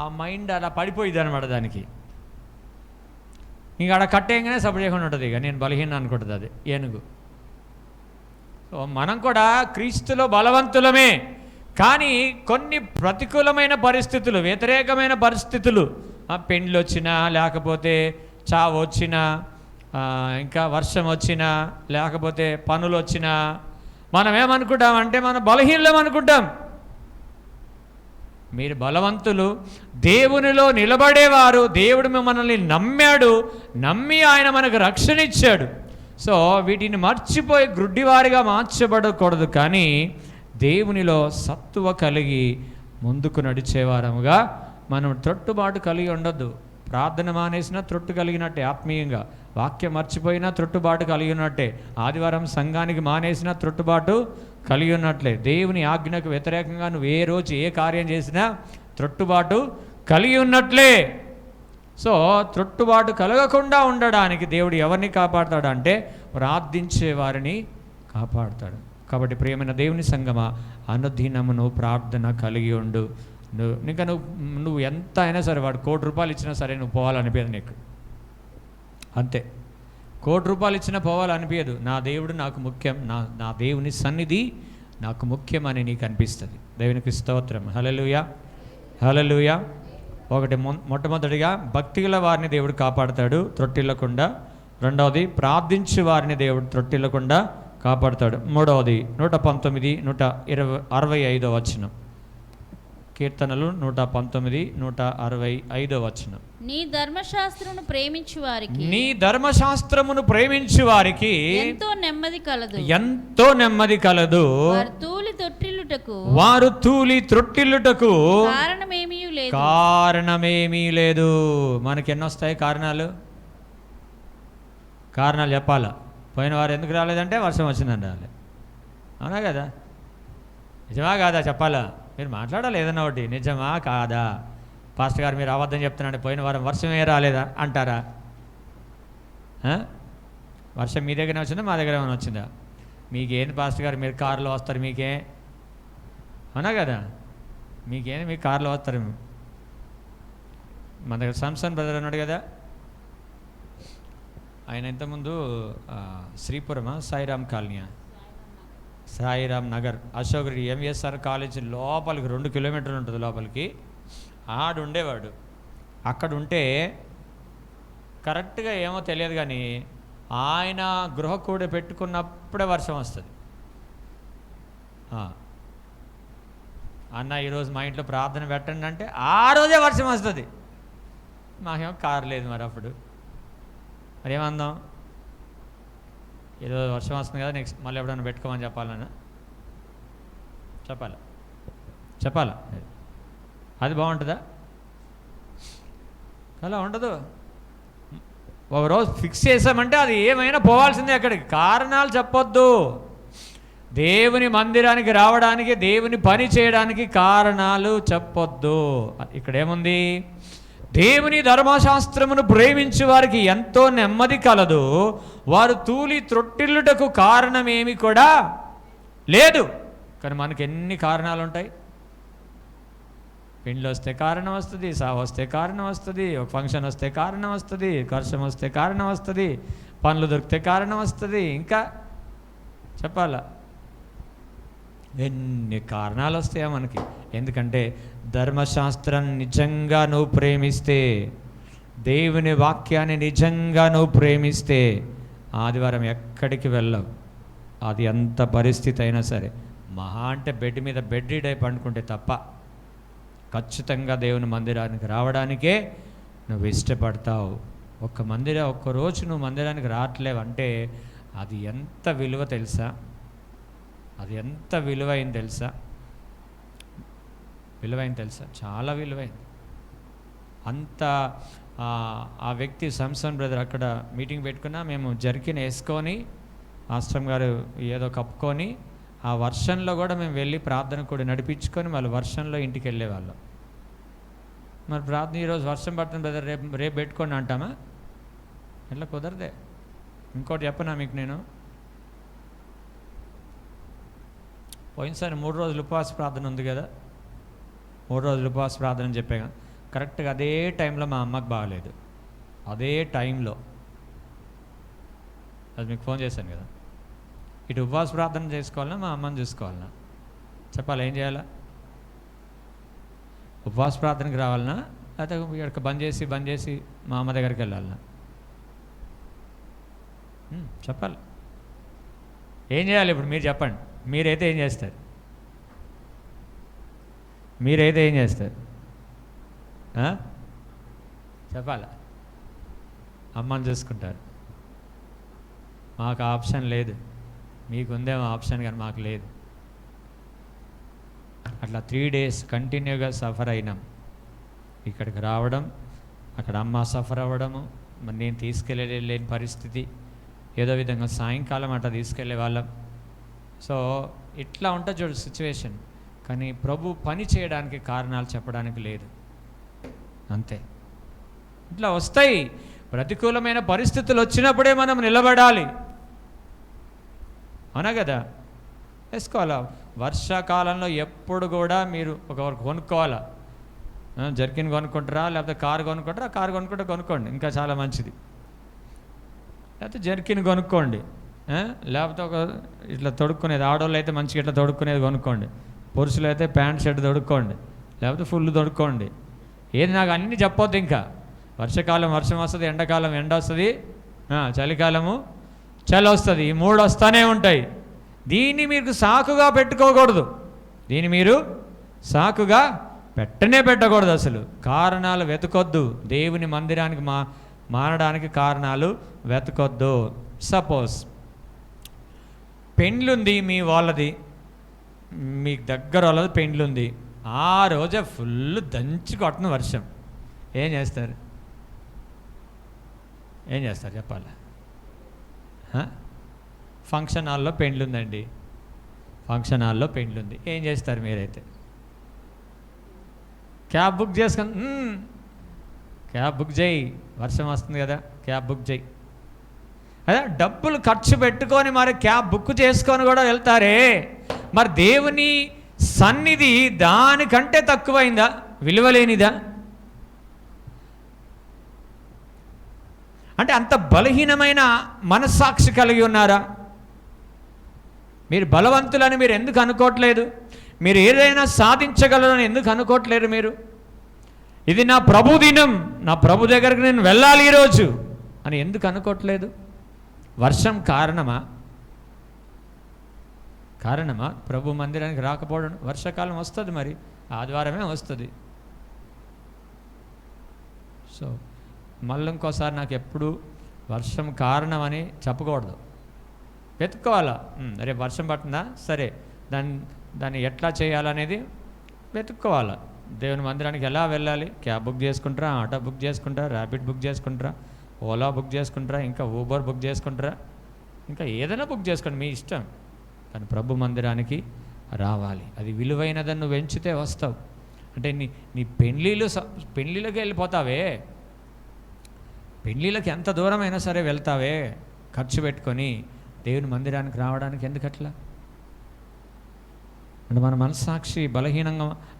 ఆ మైండ్ అలా పడిపోయింది అనమాట దానికి. ఇంక ఆడ కట్టేయగానే సపోర్ట్ చేయకుండా ఉంటుంది. ఇక నేను బలహీన అనుకుంటుంది అది ఏనుగు. సో మనం కూడా క్రీస్తులో బలవంతులమే, కానీ కొన్ని ప్రతికూలమైన పరిస్థితులు, వ్యతిరేకమైన పరిస్థితులు, పెండ్లు వచ్చినా, లేకపోతే చావు వచ్చినా, ఇంకా వర్షం వచ్చినా, లేకపోతే పనులు వచ్చినా మనం ఏమనుకుంటామంటే మనం బలహీనం అనుకుంటాం. మీరు బలవంతులు, దేవునిలో నిలబడేవారు. దేవుడు మిమ్మల్ని నమ్మాడు, నమ్మి ఆయన మనకు రక్షణ ఇచ్చాడు. సో వీటిని మర్చిపోయి గ్రుడ్డివారిగా మార్చబడకూడదు, కానీ దేవునిలో సత్తువ కలిగి ముందుకు నడిచేవారముగా మనం త్రొట్టుబాటు కలిగి ఉండొద్దు. ప్రార్థన మానేసినా త్రొట్టు కలిగినట్టే, ఆత్మీయంగా వాక్యం మర్చిపోయినా త్రొట్టుబాటు కలిగి ఉన్నట్టే, ఆదివారం సంఘానికి మానేసినా త్రొట్టుబాటు కలిగి ఉన్నట్లే, దేవుని ఆజ్ఞకు వ్యతిరేకంగా నువ్వు ఏ రోజు ఏ కార్యం చేసినా త్రొట్టుబాటు కలిగి ఉన్నట్లే. సో త్రొట్టుబాటు కలగకుండా ఉండడానికి దేవుడు ఎవరిని కాపాడతాడంటే ప్రార్థించే వారిని కాపాడుతాడు. కాబట్టి ప్రియమైన దేవుని సంగమా, అనుదినమును ప్రార్థన కలిగి ఉండు. నువ్వు ఎంత అయినా సరే, వాడు ₹1,00,00,000 ఇచ్చినా సరే నువ్వు పోవాలనిపించదు నీకు, అంతే. ₹1,00,00,000 ఇచ్చినా పోవాలనిపించదు. నా దేవుడు నాకు ముఖ్యం, నా దేవుని సన్నిధి నాకు ముఖ్యమని నీకు అనిపిస్తుంది. దేవునికి స్తోత్రం. హల్లెలూయా, హల్లెలూయా. మొట్టమొదటిగా భక్తిగల వారిని దేవుడు కాపాడుతాడు త్రొట్టిల్లకుండా. రెండవది ప్రార్థించే వారిని దేవుడు త్రొట్టిల్లకుండా కాపాడుతాడు. మూడవది 119, 165 వచనం. కీర్తనలు 119, 165 వచనం. నీ ధర్మశాస్త్రమును ప్రేమించు వారికి ఎంతో నెమ్మది కలదు, ఎంతో నెమ్మది కలదు. వారు తూలి త్రొట్టిల్లుటకు కారణమేమీ లేదు. మనకి ఎన్నొస్తాయి కారణాలు చెప్పాలా? పోయిన వారు ఎందుకు రాలేదంటే వర్షం వచ్చిందని రాలే, అవునా కదా? నిజమా కాదా చెప్పాలా? మీరు మాట్లాడాలి ఏదన్నా ఒకటి, నిజమా కాదా? పాస్టర్ గారు మీరు అబద్ధం చెప్తున్నాడు, పోయిన వారం వర్షమే రాలేదా అంటారా? వర్షం మీ దగ్గర వచ్చిందా మా దగ్గర ఏమైనా వచ్చిందా? మీకేంది పాస్టర్ గారు, మీరు కారులో వస్తారు, మీకే, అవునా కదా? మీకేంది, మీకు కారులో వస్తారు. మన దగ్గర సంసన్ బ్రదర్ అన్నాడు కదా, ఆయన ఇంతకుముందు శ్రీపురమా సాయిరామ్ కాలనీయా, సాయిరామ్ నగర్, అశోక్ రెడ్డి ఎంఎస్ఆర్ కాలేజీ లోపలికి 2 కిలోమీటర్లు ఉంటుంది లోపలికి. ఆడుండేవాడు. అక్కడ ఉంటే కరెక్ట్గా ఏమో తెలియదు కానీ ఆయన గృహకూడ పెట్టుకున్నప్పుడే వర్షం వస్తుంది. అన్న ఈరోజు మా ఇంట్లో ప్రార్థన పెట్టండి అంటే ఆ రోజే వర్షం వస్తుంది. మాకేమో కారు లేదు, మరి అప్పుడు మరి ఏమందాం? ఈరోజు వర్షం వస్తుంది కదా, నెక్స్ట్ మళ్ళీ ఎప్పుడైనా పెట్టుకోమని చెప్పాలన్నా చెప్పాలా? అది బాగుంటుందా? అలా ఉండదు. ఒకరోజు ఫిక్స్ చేసామంటే అది ఏమైనా పోవాల్సిందే. అక్కడికి కారణాలు చెప్పొద్దు. దేవుని మందిరానికి రావడానికి, దేవుని పని చేయడానికి కారణాలు చెప్పొద్దు. ఇక్కడ ఏముంది? దేవుని ధర్మశాస్త్రమును ప్రేమించు వారికి ఎంతో నెమ్మది కలదు, వారు తూలి త్రొట్టిల్లుటకు కారణమేమి కూడా లేదు. కానీ మనకి ఎన్ని కారణాలు ఉంటాయి? పెళ్ళి వస్తే కారణం వస్తుంది, సావు వస్తే కారణం వస్తుంది, ఒక ఫంక్షన్ వస్తే కారణం వస్తుంది, వర్షం వస్తే కారణం వస్తుంది, పనులు దొరికితే కారణం వస్తుంది, ఇంకా చెప్పాలా ఎన్ని కారణాలు వస్తాయో మనకి. ఎందుకంటే ధర్మశాస్త్రం నిజంగా నువ్వు ప్రేమిస్తే, దేవుని వాక్యాన్ని నిజంగా నువ్వు ప్రేమిస్తే ఆదివారం ఎక్కడికి వెళ్ళవు. అది ఎంత పరిస్థితి అయినా సరే, మహా అంటే బెడ్ మీద బెడ్ రీడ్ అయి పండుకుంటే తప్ప ఖచ్చితంగా దేవుని మందిరానికి రావడానికే నువ్వు ఇష్టపడతావు. ఒక్క రోజు నువ్వు మందిరానికి రావట్లేవంటే అది ఎంత విలువ తెలుసా? అది ఎంత విలువైంది తెలుసా? చాలా విలువైంది. అంత ఆ వ్యక్తి సంసన్ బ్రదర్ అక్కడ మీటింగ్ పెట్టుకున్నా, మేము జర్కిన్ వేసుకొని ఆశ్రమ్ గారు ఏదో కప్పుకొని ఆ వర్షంలో కూడా మేము వెళ్ళి ప్రార్థన కూడా నడిపించుకొని మళ్ళీ వర్షంలో ఇంటికి వెళ్ళేవాళ్ళం. మరి ప్రార్థన ఈరోజు వర్షం పడుతుంది బ్రదర్, రేపు పెట్టుకోండి అంటామా? ఎట్లా కుదరదే. ఇంకోటి చెప్పనా మీకు, నేను పోయినసారి 3 రోజులు ఉపవాస ప్రార్థన ఉంది కదా, 3 రోజులు ఉపవాస ప్రార్థన అని చెప్పాను. కరెక్ట్గా అదే టైంలో మా అమ్మకి బాగలేదు. అదే టైంలో అది మీకు ఫోన్ చేశాను కదా, ఇటు ఉపవాస ప్రార్థన చేసుకోవాలన్నా మా అమ్మని చూసుకోవాలన్నా చెప్పాలి, ఏం చేయాలా? ఉపవాస ప్రార్థనకి రావాలన్నా లేకపోతే ఇక్కడ బంద్ చేసి మా అమ్మ దగ్గరికి వెళ్ళాలన్నా చెప్పాలి. ఏం చేయాలి ఇప్పుడు మీరు చెప్పండి. మీరైతే ఏం చేస్తారు? చెప్పాలా? అమ్మని చూసుకుంటారు. మాకు ఆప్షన్ లేదు. మీకుందేమో ఆప్షన్ కానీ మాకు లేదు. అట్లా 3 days కంటిన్యూగా సఫర్ అయినాం. ఇక్కడికి రావడం, అక్కడ అమ్మ సఫర్ అవ్వడము, మరి నేను తీసుకెళ్ళలేని పరిస్థితి, ఏదో విధంగా సాయంకాలం అట్లా తీసుకెళ్ళే వాళ్ళం. సో ఇట్లా ఉంటుంది చూడు సిచ్యువేషన్. కానీ ప్రభు పని చేయడానికి కారణాలు చెప్పడానికి లేదు, అంతే. ఇట్లా వస్తాయి. ప్రతికూలమైన పరిస్థితులు వచ్చినప్పుడే మనం నిలబడాలి, అవునా కదా? వేసుకోవాలా. వర్షాకాలంలో ఎప్పుడు కూడా మీరు ఒకరికి కొనుక్కోవాలా. జర్కిన్ కొనుక్కుంటారా, లేకపోతే కారు కొనుక్కుంటారా? కారు కొనుక్కోండి, ఇంకా చాలా మంచిది. లేకపోతే జర్కిన్ కొనుక్కోండి, లేకపోతే ఒక ఇట్లా తొడుక్కునేది, ఆడవాళ్ళు అయితే మంచిగా ఇట్లా తొడుక్కునేది కొనుక్కోండి, పురుషులు అయితే ప్యాంట్ షర్ట్ తొడుక్కోండి, లేకపోతే ఫుల్ తొడుక్కోండి. ఏది నాకు అన్నీ చెప్పొద్దు. ఇంకా వర్షాకాలం వర్షం వస్తుంది, ఎండాకాలం ఎండ వస్తుంది, చలికాలము చలి వస్తుంది. ఈ 3 వస్తూనే ఉంటాయి. దీన్ని మీరు సాకుగా పెట్టుకోకూడదు. దీన్ని మీరు సాకుగా పెట్టకూడదు. అసలు కారణాలు వెతకొద్దు. దేవుని మందిరానికి మారడానికి కారణాలు వెతకొద్దు. సపోజ్ పెండ్లుంది, మీ వాళ్ళది, మీకు దగ్గర వాళ్ళది పెండ్లుంది, ఆ రోజే ఫుల్ దంచి కొట్టను వర్షం. ఏం చేస్తారు చెప్పాలి? ఫంక్షన్ హాల్లో పెండ్లుందండి, ఫంక్షన్ హాల్లో పెండ్లుంది, ఏం చేస్తారు మీరైతే? క్యాబ్ బుక్ చేసుకొని క్యాబ్ బుక్ చేయి, వర్షం వస్తుంది కదా, క్యాబ్ బుక్ చేయి. అదే డబ్బులు ఖర్చు పెట్టుకొని మరి క్యాబ్ బుక్ చేసుకొని కూడా వెళ్తారే. మరి దేవుని సన్నిధి దానికంటే తక్కువైందా? విలువలేనిదా? అంటే అంత బలహీనమైన మనస్సాక్షి కలిగి ఉన్నారా? మీరు బలవంతులని మీరు ఎందుకు అనుకోవట్లేదు? మీరు ఏదైనా సాధించగలరని ఎందుకు అనుకోవట్లేరు? మీరు ఇది నా ప్రభు దినం, నా ప్రభు దగ్గరికి నేను వెళ్ళాలి ఈరోజు అని ఎందుకు అనుకోవట్లేదు? వర్షం కారణమా ప్రభు మందిరానికి రాకపోవడం? వర్షాకాలం వస్తుంది, మరి ఆదివారమే వస్తుంది. సో మళ్ళీ ఇంకోసారి నాకు ఎప్పుడు వర్షం కారణం అని చెప్పకూడదు. వెతుక్కోవాలా. రేపు వర్షం పడుతుందా, సరే దాన్ని ఎట్లా చేయాలనేది వెతుక్కోవాలా. దేవుని మందిరానికి ఎలా వెళ్ళాలి? క్యాబ్ బుక్ చేసుకుంటారా, ఆటో బుక్ చేసుకుంటారా, ర్యాపిడ్ బుక్ చేసుకుంటారా, ఓలా బుక్ చేసుకుంటారా, ఇంకా ఊబర్ బుక్ చేసుకుంటారా, ఇంకా ఏదైనా బుక్ చేసుకోండి, మీ ఇష్టం. కానీ ప్రభు మందిరానికి రావాలి. అది విలువైనదని నువ్వు ఎంచితే వస్తావు. అంటే నీ పెళ్ళిళ్ళకి వెళ్ళిపోతావే, పెళ్ళిళ్ళకి ఎంత దూరమైనా సరే వెళ్తావే ఖర్చు పెట్టుకొని. దేవుని మందిరానికి రావడానికి ఎందుకట్లా? అంటే మన మనస్సాక్షి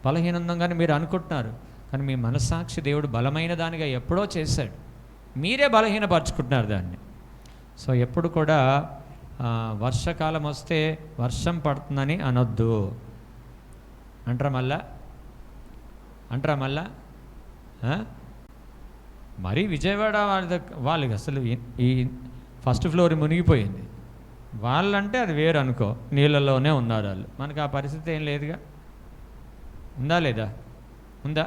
బలహీనంగానే మీరు అనుకుంటున్నారు, కానీ మీ మనస్సాక్షి దేవుడు బలమైన దానిగా ఎప్పుడో చేశాడు, మీరే బలహీనపరుచుకుంటున్నారు దాన్ని. సో ఎప్పుడు కూడా వర్షాకాలం వస్తే వర్షం పడుతుందని అనొద్దు. అంటారా మళ్ళా మరీ విజయవాడ వాళ్ళకి అసలు ఈ ఫస్ట్ ఫ్లోర్ మునిగిపోయింది, వాళ్ళంటే అది వేరు అనుకో, నీళ్ళలోనే ఉన్నారు వాళ్ళు. మనకు ఆ పరిస్థితి ఏం లేదుగా, ఉందా లేదా? ఉందా?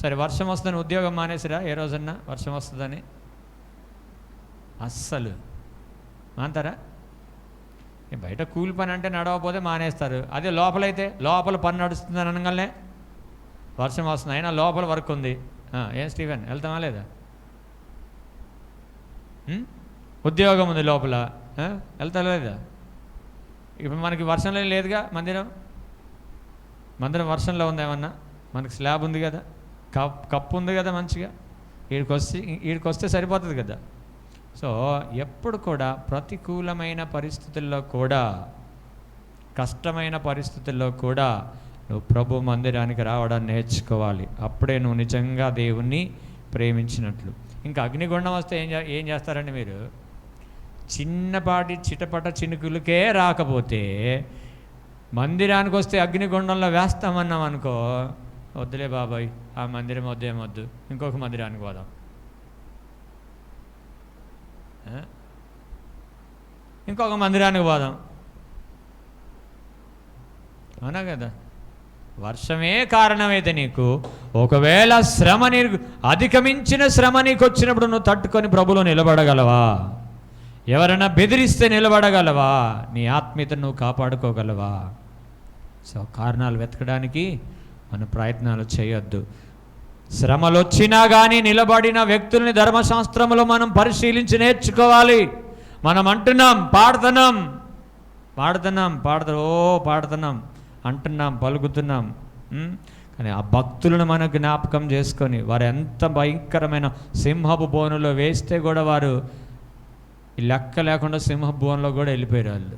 సరే, వర్షం వస్తుందని ఉద్యోగం మానేసిరా ఏ రోజన్నా? వర్షం వస్తుందని అస్సలు మాంటారా? బయట కూలి పని అంటే నడవకపోతే మానేస్తారు. అదే లోపలైతే లోపల పని నడుస్తుందని అనగానే వర్షం వస్తుంది, అయినా లోపల వర్క్ ఉంది. ఏం స్టీవెన్, వెళ్తామా లేదా? ఉద్యోగం ఉంది లోపల, వెళ్తా లేదా? ఇప్పుడు మనకి వర్షంలో లేదుగా మందిరం వర్షంలో ఉంది ఏమన్నా? మనకి స్లాబ్ ఉంది కదా, కప్పు ఉంది కదా మంచిగా, వీడికి వస్తే సరిపోతుంది కదా. సో ఎప్పుడు కూడా ప్రతికూలమైన పరిస్థితుల్లో కూడా, కష్టమైన పరిస్థితుల్లో కూడా నువ్వు ప్రభు మందిరానికి రావడాన్ని నేర్చుకోవాలి. అప్పుడే నువ్వు నిజంగా దేవుణ్ణి ప్రేమించినట్లు. ఇంకా అగ్నిగుండం వస్తే ఏం చేస్తారండి మీరు? చిన్నపాటి చిటపట చినుకులకే రాకపోతే మందిరానికి వస్తే అగ్నిగుండంలో వేస్తామన్నాం అనుకో, వద్దులే బాబాయ్, ఆ మందిరం వద్దేమొద్దు, ఇంకొక మందిరానికి పోదాం. ఇంకొక మందిరానికి పోదాం, అవునా కదా? వర్షమే కారణమైతే నీకు ఒకవేళ శ్రమ నీకు అధిగమించిన శ్రమ నీకు వచ్చినప్పుడు నువ్వు తట్టుకొని ప్రభులో నిలబడగలవా? ఎవరైనా బెదిరిస్తే నిలబడగలవా? నీ ఆత్మీయతను నువ్వు కాపాడుకోగలవా? సో కారణాలు వెతకడానికి మన ప్రయత్నాలు చేయొద్దు. శ్రమలు వచ్చినా కానీ నిలబడిన వ్యక్తుల్ని ధర్మశాస్త్రంలో మనం పరిశీలించి నేర్చుకోవాలి. మనం అంటున్నాం, పాడుతున్నాం, అంటున్నాం, పలుకుతున్నాం, కానీ ఆ భక్తులను మనం జ్ఞాపకం చేసుకొని వారు ఎంత భయంకరమైన సింహపు బోనులో వేస్తే కూడా వారు లెక్క లేకుండా సింహపు బోన్లో కూడా వెళ్ళిపోయారు వాళ్ళు.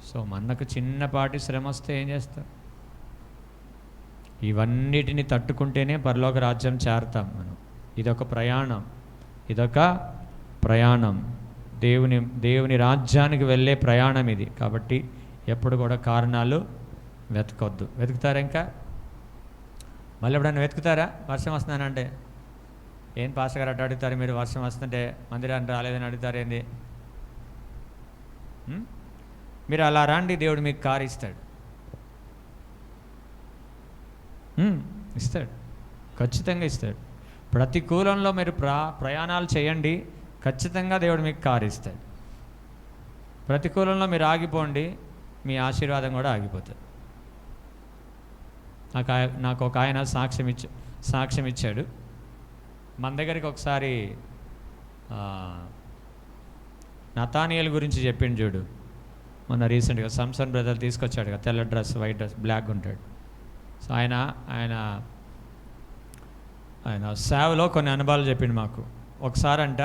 సో మనకు చిన్నపాటి శ్రమ వస్తే ఏం చేస్తాం? ఇవన్నిటిని తట్టుకుంటేనే పరలోక రాజ్యం చేరతాం మనం. ఇదొక ప్రయాణం, దేవుని రాజ్యానికి వెళ్ళే ప్రయాణం ఇది. కాబట్టి ఎప్పుడు కూడా కారణాలు వెతకొద్దు. వెతుకుతారా? ఇంకా మళ్ళీ ఎప్పుడైనా వెతుకుతారా? వర్షం వస్తున్నానంటే ఏం పాస్టర్ గారు అట్లా అడుగుతారు మీరు? వర్షం వస్తుంటే మందిరానికి రాలేదని అడుగుతారు ఏంది? మీరు అలా రండి, దేవుడు మీకు కారు ఇస్తాడు, ఖచ్చితంగా ఇస్తాడు. ప్రతికూలంలో మీరు ప్రయాణాలు చేయండి, ఖచ్చితంగా దేవుడు మీకు కారు ఇస్తాడు. ప్రతికూలంలో మీరు ఆగిపోండి, మీ ఆశీర్వాదం కూడా ఆగిపోతుంది. నాకు ఒక ఆయన సాక్ష్యం ఇచ్చాడు. మన దగ్గరికి ఒకసారి నతానియేల్ గురించి చెప్పిండు చూడు, మొన్న రీసెంట్గా సంసన్ బ్రదర్ తీసుకొచ్చాడు కదా, తెల్ల డ్రెస్, వైట్ డ్రెస్, బ్లాక్ ఉంటాడు. సో ఆయన సేవలో కొన్ని అనుభవాలు చెప్పిండు మాకు. ఒకసారి అంట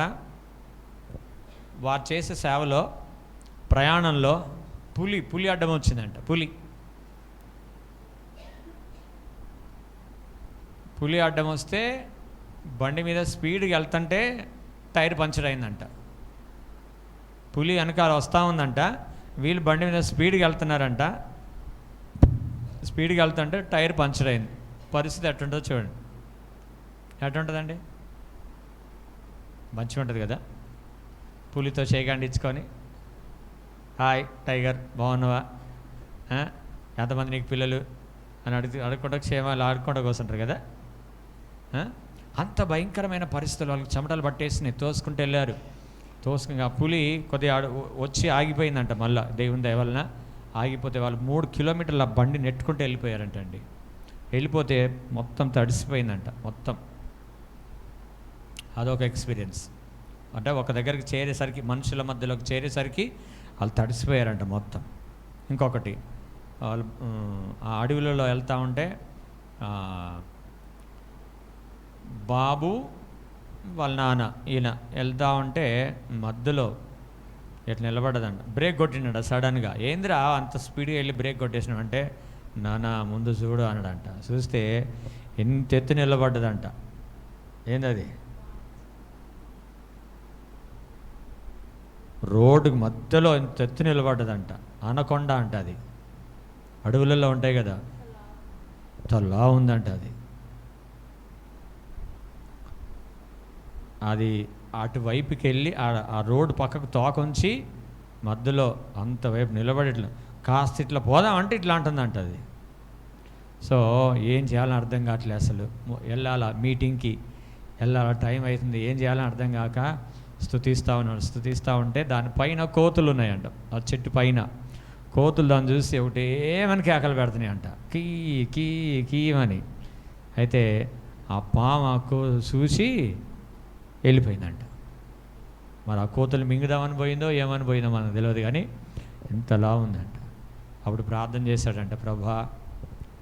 వారు చేసే సేవలో ప్రయాణంలో పులి అడ్డం వచ్చిందంట. పులి అడ్డం వస్తే బండి మీద స్పీడ్కి వెళ్తుంటే టైర్ పంచర్ అయిందంట. పులి వెనకాల వస్తూ ఉందంట, వీళ్ళు బండి మీద స్పీడ్కి వెళ్తున్నారంట. స్పీడ్కి వెళ్తుంటే టైర్ పంచర్ అయింది. పరిస్థితి ఎట్టుంటుందో చూడండి. ఎట్టుంటుందండి? మంచిగా ఉంటుంది కదా. పులితో చేయకండించుకొని, హాయ్ టైగర్ బాగున్నావా, ఎంతమంది నీకు పిల్లలు అని అడుక్కుంటా క్షేమాలు ఆడుకుంటూ కూర్చుంటారు కదా. అంత భయంకరమైన పరిస్థితులు, వాళ్ళకి చెమటలు పట్టేసి తోసుకుంటూ వెళ్ళారు. ఆ పులి కొద్దిగా వచ్చి ఆగిపోయిందంట. మళ్ళీ దేవుని దయ వలన ఆగిపోతే వాళ్ళు 3 కిలోమీటర్ల బండి నెట్టుకుంటూ వెళ్ళిపోయారంటండి. వెళ్ళిపోతే మొత్తం తడిసిపోయిందంట మొత్తం. అదొక ఎక్స్పీరియన్స్. అంటే ఒక దగ్గరికి చేరేసరికి, మనుషుల మధ్యలోకి చేరేసరికి వాళ్ళు తడిసిపోయారంట మొత్తం. ఇంకొకటి, వాళ్ళు ఆ అడవులలో వెళ్తూ ఉంటే బాబు వాళ్ళ నాన్న ఈయన వెళ్తూ ఉంటే మధ్యలో ఇట్లా నిలబడ్డదంట. బ్రేక్ కొట్టినాడు సడన్గా. ఏందిరా అంత స్పీడ్గా వెళ్ళి బ్రేక్ కొట్టేసినావు అంటే, నానా ముందు చూడు అన్నాడంట. చూస్తే ఎంత ఎత్తు నిలబడ్డదంట. ఏందది? రోడ్డుకి మధ్యలో ఎంత ఎత్తు నిలబడ్డదంట. అనకొండ అంట. అది అడవులలో ఉంటాయి కదా, తలా ఉందంట అది. అది అటువైపుకి వెళ్ళి ఆ రోడ్డు పక్కకు తోకొంచి మధ్యలో అంతవైపు నిలబడి ఇట్లా కాస్త ఇట్లా పోదామంటే ఇట్లా అంటుందంట అది. సో ఏం చేయాలని అర్థం కావట్లేదు అసలు. వెళ్ళాలా మీటింగ్కి, వెళ్ళాలా, టైం అవుతుంది, ఏం చేయాలని అర్థం కాక స్తుతిస్తూ ఉన్నాడు. స్తుతిస్తూ ఉంటే దానిపైన కోతులు ఉన్నాయంట. ఆ చెట్టు పైన కోతులు దాన్ని చూసి ఒకటేమని కేకలు పెడుతున్నాయి అంట, కీ కీ కీమని. అయితే ఆ పాము చూసి వెళ్ళిపోయిందంట. మరి ఆ కోతులు మింగుదామని పోయిందో ఏమని పోయిందో మనకు తెలియదు, కానీ ఎంతలా ఉందంట. అప్పుడు ప్రార్థన చేశాడంట, ప్రభా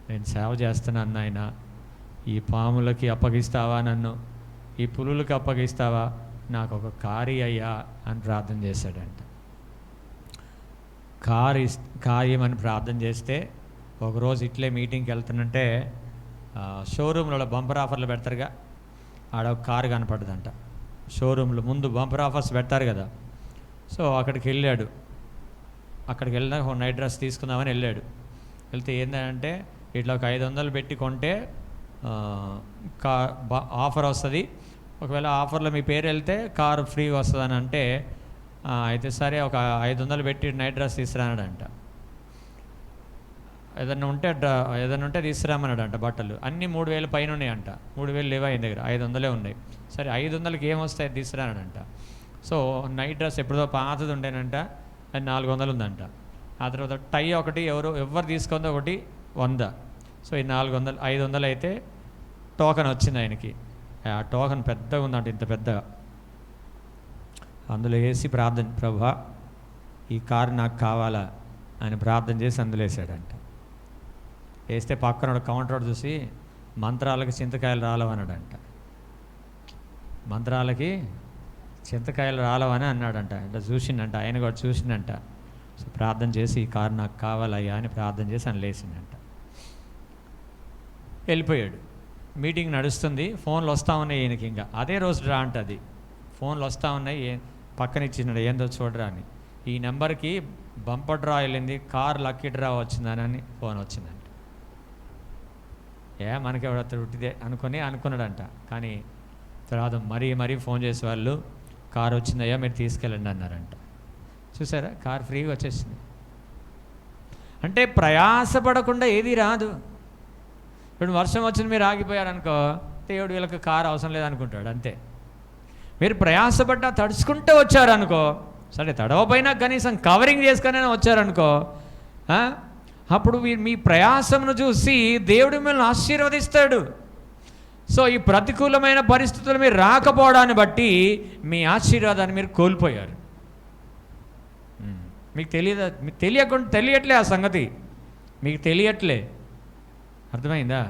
నేను సేవ చేస్తున్నాను నాయన, ఈ పాములకి అప్పగిస్తావా, నన్ను ఈ పులులకి అప్పగిస్తావా, నాకు ఒక కారు అయ్యా అని ప్రార్థన చేశాడంట. కార్యమని ప్రార్థన చేస్తే ఒకరోజు ఇట్లే మీటింగ్కి వెళ్తున్నంటే షోరూంలలో బంపర్ ఆఫర్లు పెడతారుగా, ఆడ ఒక కారు కనపడదంట. షోరూంలో ముందు బంపర్ ఆఫర్స్ పెడతారు కదా. సో అక్కడికి వెళ్ళాడు. అక్కడికి వెళ్ళినా ఒక నైట్ డ్రెస్ తీసుకుందామని వెళ్ళాడు. వెళ్తే ఏంటంటే ఇట్లా ఒక 500 పెట్టి కొంటే ఆఫర్ వస్తుంది, ఒకవేళ ఆఫర్లో మీ పేరు వెళ్తే కారు ఫ్రీ వస్తుందని అంటే, అయితే సరే ఒక 500 పెట్టి నైట్ డ్రెస్ తీసుకురానాడంట. ఏదన్నా ఉంటే తీసుకురామన్నాడంట. బట్టలు అన్నీ 3000 పైన ఉన్నాయంట. 3000 లేవా ఆయన దగ్గర, 500 ఉన్నాయి. సరే 500కి ఏమొస్తాయి తీసుకురానాడంట. సో నైట్ డ్రెస్ ఎప్పుడో పాతది ఉండేనంట, అది 400 ఉందంట. ఆ తర్వాత టై ఒకటి ఎవరు తీసుకుందో ఒకటి 100. సో ఈ 400, 500 అయితే టోకెన్ వచ్చింది ఆయనకి. ఆ టోకెన్ పెద్దగా ఉందంట, ఇంత పెద్దగా. అందులో వేసి ప్రార్థన, ప్రభా ఈ కారు నాకు కావాలా అని ప్రార్థన చేసి అందులో వేసాడంట. వేస్తే పక్కన కౌంటర్ చూసి మంత్రాలకి చింతకాయలు రాలవన్నాడంట. మంత్రాలకి చింతకాయలు రాలవని అన్నాడంట. అంటే చూసిండంట, ఆయన కూడా చూసిండంట. సో ప్రార్థన చేసి ఈ కారు నాకు కావాలయ్యా అని ప్రార్థన చేసి అని లేచిండంట. వెళ్ళిపోయాడు. మీటింగ్ నడుస్తుంది, ఫోన్లు వస్తూ ఉన్నాయి ఈయనకి. ఇంకా అదే రోజు రా అంటది, ఫోన్లు వస్తూ ఉన్నాయి. పక్కన ఇచ్చినాడు, ఏందో చూడరా అని. ఈ నెంబర్కి బంపర్ డ్రా వెళ్ళింది, కార్ లక్కీ డ్రా వచ్చిందని ఫోన్ వచ్చిందంట. మనకి ఎవడో ఉట్టిదే అనుకున్నాడంట. కానీ తర్వాత మరీ ఫోన్ చేసే వాళ్ళు, కారు వచ్చిందయ్యా మీరు తీసుకెళ్ళండి అన్నారంట. చూసారా, కార్ ఫ్రీగా వచ్చేసింది. అంటే ప్రయాసపడకుండా ఏది రాదు. ఇప్పుడు వర్షం వచ్చింది, మీరు ఆగిపోయారనుకో, దేవుడు వీళ్ళకి కారు అవసరం లేదనుకుంటాడు, అంతే. మీరు ప్రయాసపడ్డా తడుచుకుంటూ వచ్చారనుకో, సరే తడవపోయినా కనీసం కవరింగ్ చేసుకునే వచ్చారనుకో, అప్పుడు మీ ప్రయాసమును చూసి దేవుడు మిమ్మల్ని ఆశీర్వదిస్తాడు. సో ఈ ప్రతికూలమైన పరిస్థితులు మీరు రాకపోవడాన్ని బట్టి మీ ఆశీర్వాదాన్ని మీరు కోల్పోయారు. మీకు తెలియట్లే ఆ సంగతి, మీకు తెలియట్లే. అర్థమైందా?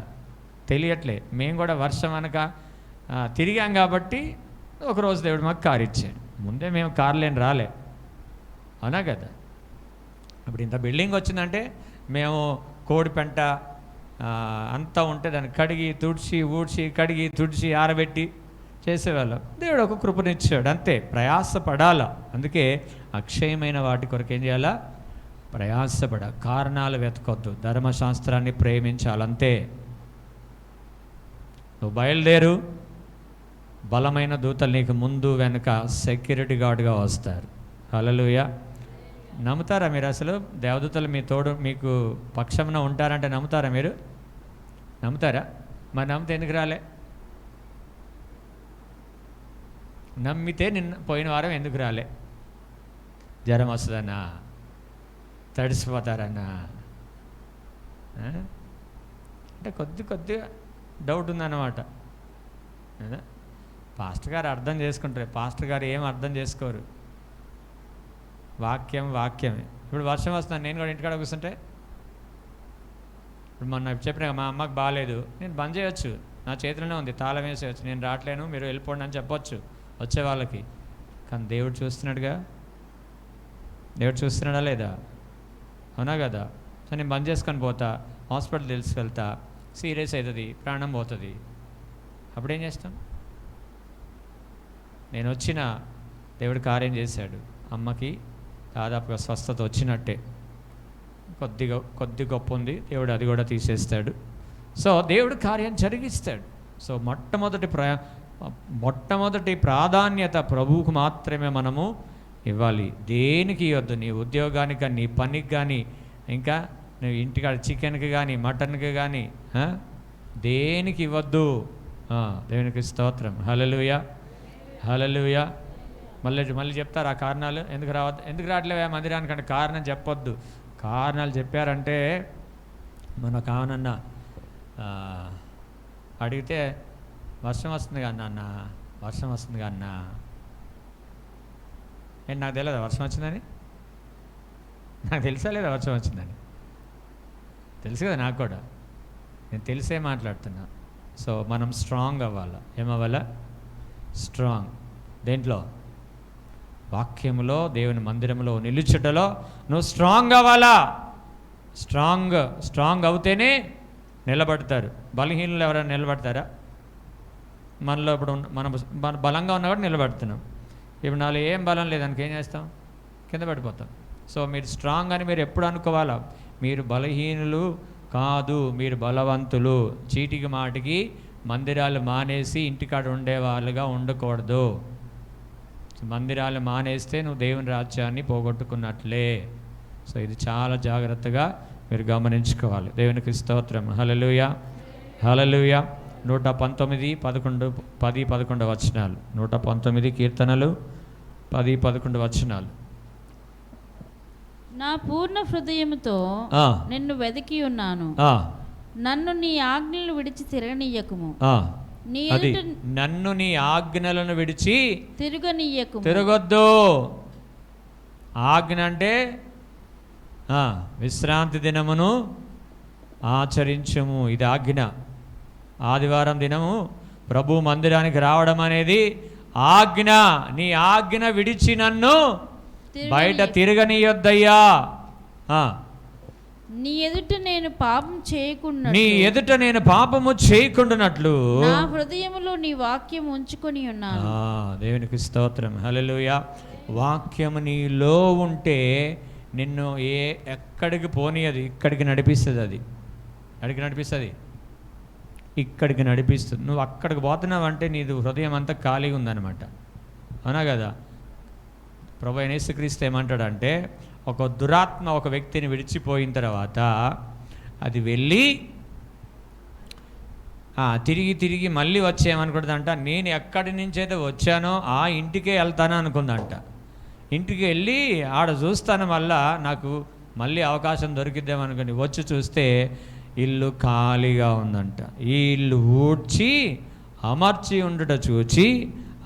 తెలియట్లే. మేము కూడా వర్షం అనక తిరిగాం కాబట్టి ఒకరోజు దేవుడు మాకు కారు ఇచ్చాడు. ముందే మేము కార్లేని రాలే, అవునా కదా? ఇప్పుడు ఇంత బిల్డింగ్ వచ్చిందంటే మేము కోడిపెంట అంతా ఉంటే దాన్ని కడిగి తుడిచి ఆరబెట్టి చేసేవాళ్ళం. దేవుడు ఒక కృపనిచ్చాడు, అంతే. ప్రయాసపడాలా. అందుకే అక్షయమైన వాటి కొరకు ఏం చేయాలా? ప్రయాసపడ. కారణాలు వెతకొద్దు, ధర్మశాస్త్రాన్ని ప్రేమించాలంతే. నువ్వు బయలుదేరు, బలమైన దూతలు నీకు ముందు వెనుక సెక్యూరిటీ గార్డ్గా వస్తారు. హల్లెలూయా. నమ్ముతారా మీరు? అసలు దేవదూతలు మీ తోడు మీకు పక్షమున ఉంటారంటే నమ్ముతారా మీరు? నమ్ముతారా? మరి నమ్మితే ఎందుకు రాలే? నమ్మితే పోయిన వారం ఎందుకు రాలే? జ్వరం వస్తుందన్నా, తడిసిపోతారన్నా, అంటే కొద్దిగా డౌట్ ఉందన్నమాట. పాస్టర్ గారు అర్థం చేసుకుంటారు, పాస్టర్ గారు ఏం అర్థం చేసుకోరు. వాక్యమే. ఇప్పుడు వర్షం వస్తుంది, నేను కూడా ఇంటికాడ కూర్చుంటే, ఇప్పుడు మొన్న చెప్పిన మా అమ్మకి బాగాలేదు, నేను బంద్ చేయొచ్చు, నా చేతిలోనే ఉంది, తాళం వేసేయచ్చు, నేను రావట్లేను, మీరు వెళ్ళిపోండి అని చెప్పొచ్చు వచ్చే వాళ్ళకి. కానీ దేవుడు చూస్తున్నాడుగా, దేవుడు చూస్తున్నాడా లేదా? అవునా కదా? సో నేను బంద్ చేసుకొని పోతా, హాస్పిటల్ తీసుకెళ్తా, సీరియస్ అవుతుంది, ప్రాణం పోతుంది, అప్పుడేం చేస్తాం? నేను వచ్చిన దేవుడు కార్యం చేశాడు, అమ్మకి దాదాపుగా స్వస్థత వచ్చినట్టే, కొద్ది గొప్ప ఉంది, దేవుడు అది కూడా తీసేస్తాడు. సో దేవుడు కార్యం జరిగిస్తాడు. సో మొట్టమొదటి ప్రాధాన్యత ప్రభువుకు మాత్రమే మనము ఇవ్వాలి. దేనికి ఇవ్వద్దు. నీ ఉద్యోగానికి కానీ, నీ పనికి కానీ, ఇంకా నువ్వు ఇంటికాడ చికెన్కి కానీ, మటన్కి కానీ, దేనికి ఇవ్వద్దు. దేవునికి స్తోత్రం. హల్లెలూయా, హల్లెలూయా. మళ్ళీ చెప్తారు ఆ కారణాలు. ఎందుకు రావట్లేవా మందిరానికి అంటే కారణం చెప్పొద్దు. కారణాలు చెప్పారంటే మన కావనన్న అడిగితే వర్షం వస్తుంది కదా అన్న, వర్షం వస్తుంది కదా అన్న. ఏంటి నాకు తెలియదా వర్షం వచ్చిందని? నాకు తెలుసా లేదా వర్షం వచ్చిందని? తెలుసు కదా నాకు కూడా, నేను తెలిసే మాట్లాడుతున్నా. సో మనం స్ట్రాంగ్ అవ్వాలా. ఏమవ్వాలా? స్ట్రాంగ్. దేంట్లో? వాక్యములో, దేవుని మందిరంలో నిలుచుటలో నువ్వు స్ట్రాంగ్ అవ్వాలా. స్ట్రాంగ్ అవుతేనే నిలబడతారు. బలహీనులు ఎవరైనా నిలబడతారా? మనలో ఇప్పుడు మనం బలంగా ఉన్నా కూడా నిలబడుతున్నాం. ఇప్పుడు నాలో ఏం బలం లేదానికి ఏం చేస్తాం? కింద పడిపోతాం. సో మీరు స్ట్రాంగ్ అని మీరు ఎప్పుడు అనుకోవాలా? మీరు బలహీనులు కాదు, మీరు బలవంతులు. చీటికి మాటికి మందిరాలు మానేసి ఇంటికాడ ఉండే వాళ్ళుగా ఉండకూడదు. మందిరాలు మానేస్తే నువ్వు దేవుని రాజ్యాన్ని పోగొట్టుకున్నట్లే. సో ఇది చాలా జాగ్రత్తగా మీరు గమనించుకోవాలి. దేవునికి స్తోత్రం. హల్లెలూయా, హల్లెలూయా. 119, 10-11 వచనాలు. 119 కీర్తనలు 10-11 వచనాలు. నా పూర్ణ హృదయముతో నిన్ను వెదికి ఉన్నాను, నన్ను నీ ఆజ్ఞలు విడిచి తిరగనీయకుము. నన్ను నీ ఆజ్ఞలను విడిచి తిరగొద్దు. ఆజ్ఞ అంటే విశ్రాంతి దినమును ఆచరించము, ఇది ఆజ్ఞ. ఆదివారం దినము ప్రభు మందిరానికి రావడం అనేది ఆజ్ఞ. నీ ఆజ్ఞ విడిచి నన్ను బయట తిరగనీయొద్దయ్యా. నీ ఎదుట నేను పాపము చేయకుండానట్లు నా హృదయములో నీ వాక్యం ఉంచుకొని ఉన్నాను. దేవునికి స్తోత్రం. హల్లెలూయా. వాక్యము నీలో ఉంటే నిన్ను ఎక్కడికి పోనీయదు, ఇక్కడికి నడిపిస్తుంది. అది ఎక్కడికి నడిపిస్తుంది? ఇక్కడికి నడిపిస్తుంది. నువ్వు అక్కడికి పోతున్నావు అంటే నీది హృదయం అంతా ఖాళీగా ఉందన్నమాట. అవునా కదా? ప్రభువైన యేసుక్రీస్తు ఏమంటాడంటే, ఒక దురాత్మ ఒక వ్యక్తిని విడిచిపోయిన తర్వాత అది వెళ్ళి తిరిగి మళ్ళీ వచ్చేయమనుకుంటుందంట. నేను ఎక్కడి నుంచి అయితే వచ్చానో ఆ ఇంటికే వెళ్తాను అనుకుందంట. ఇంటికి వెళ్ళి ఆడ చూస్తాను, మళ్ళా నాకు మళ్ళీ అవకాశం దొరికిద్దామనుకుని వచ్చి చూస్తే ఇల్లు ఖాళీగా ఉందంట. ఈ ఇల్లు ఊడ్చి అమర్చి ఉండుట చూచి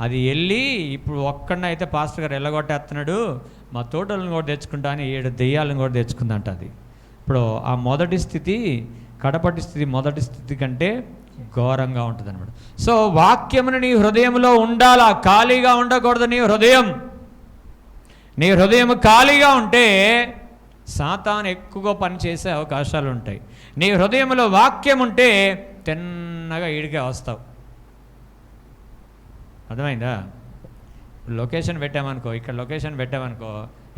అది వెళ్ళి ఇప్పుడు ఒక్కడనైతే పాస్టర్ గారు ఎల్లగొట్టేస్తున్నాడు, మా తోటలను కూడా తెచ్చుకుంటా అని 7 దెయ్యాలను కూడా తెచ్చుకుందంట. అది ఇప్పుడు ఆ మొదటి స్థితి కడపటి స్థితి మొదటి స్థితి కంటే ఘోరంగా ఉంటుంది అనమాట. సో వాక్యమును నీ హృదయంలో ఉండాలా, ఖాళీగా ఉండకూడదు. నీ హృదయం ఖాళీగా ఉంటే సాతాను ఎక్కువగా పనిచేసే అవకాశాలు ఉంటాయి. నీ హృదయంలో వాక్యం ఉంటే తిన్నగా ఈడికే వస్తావు. అర్థమైందా? లొకేషన్ పెట్టామనుకో, ఇక్కడ లొకేషన్ పెట్టామనుకో,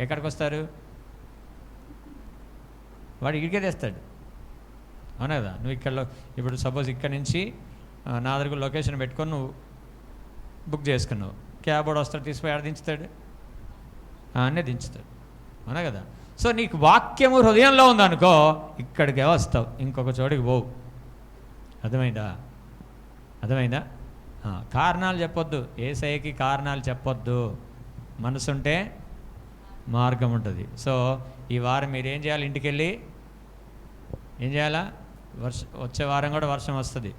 ఎక్కడికి వస్తారు? వాడు ఇడికే తెస్తాడు. అవునా కదా? నువ్వు ఇప్పుడు సపోజ్ ఇక్కడ నుంచి నా దగ్గర లొకేషన్ పెట్టుకొని నువ్వు బుక్ చేసుకున్నావు, క్యాబ్ వాడు వస్తాడు, తీసుకుపోయి ఆడ దించుతాడు, అన్నీ దించుతాడు. అవునా కదా? సో నీకు వాక్యము హృదయంలో ఉందనుకో, ఇక్కడికే వస్తావు, ఇంకొక చోటికి పోవు. అర్థమైందా? కారణాలు చెప్పొద్దు. యేసయ్యకి కారణాలు చెప్పొద్దు. మనసుంటే మార్గం ఉంటుంది. సో ఈ వారం మీరు ఏం చేయాలి? ఇంటికి వెళ్ళి ఏం చేయాలా? వచ్చే వారం కూడా వర్షం వస్తుంది.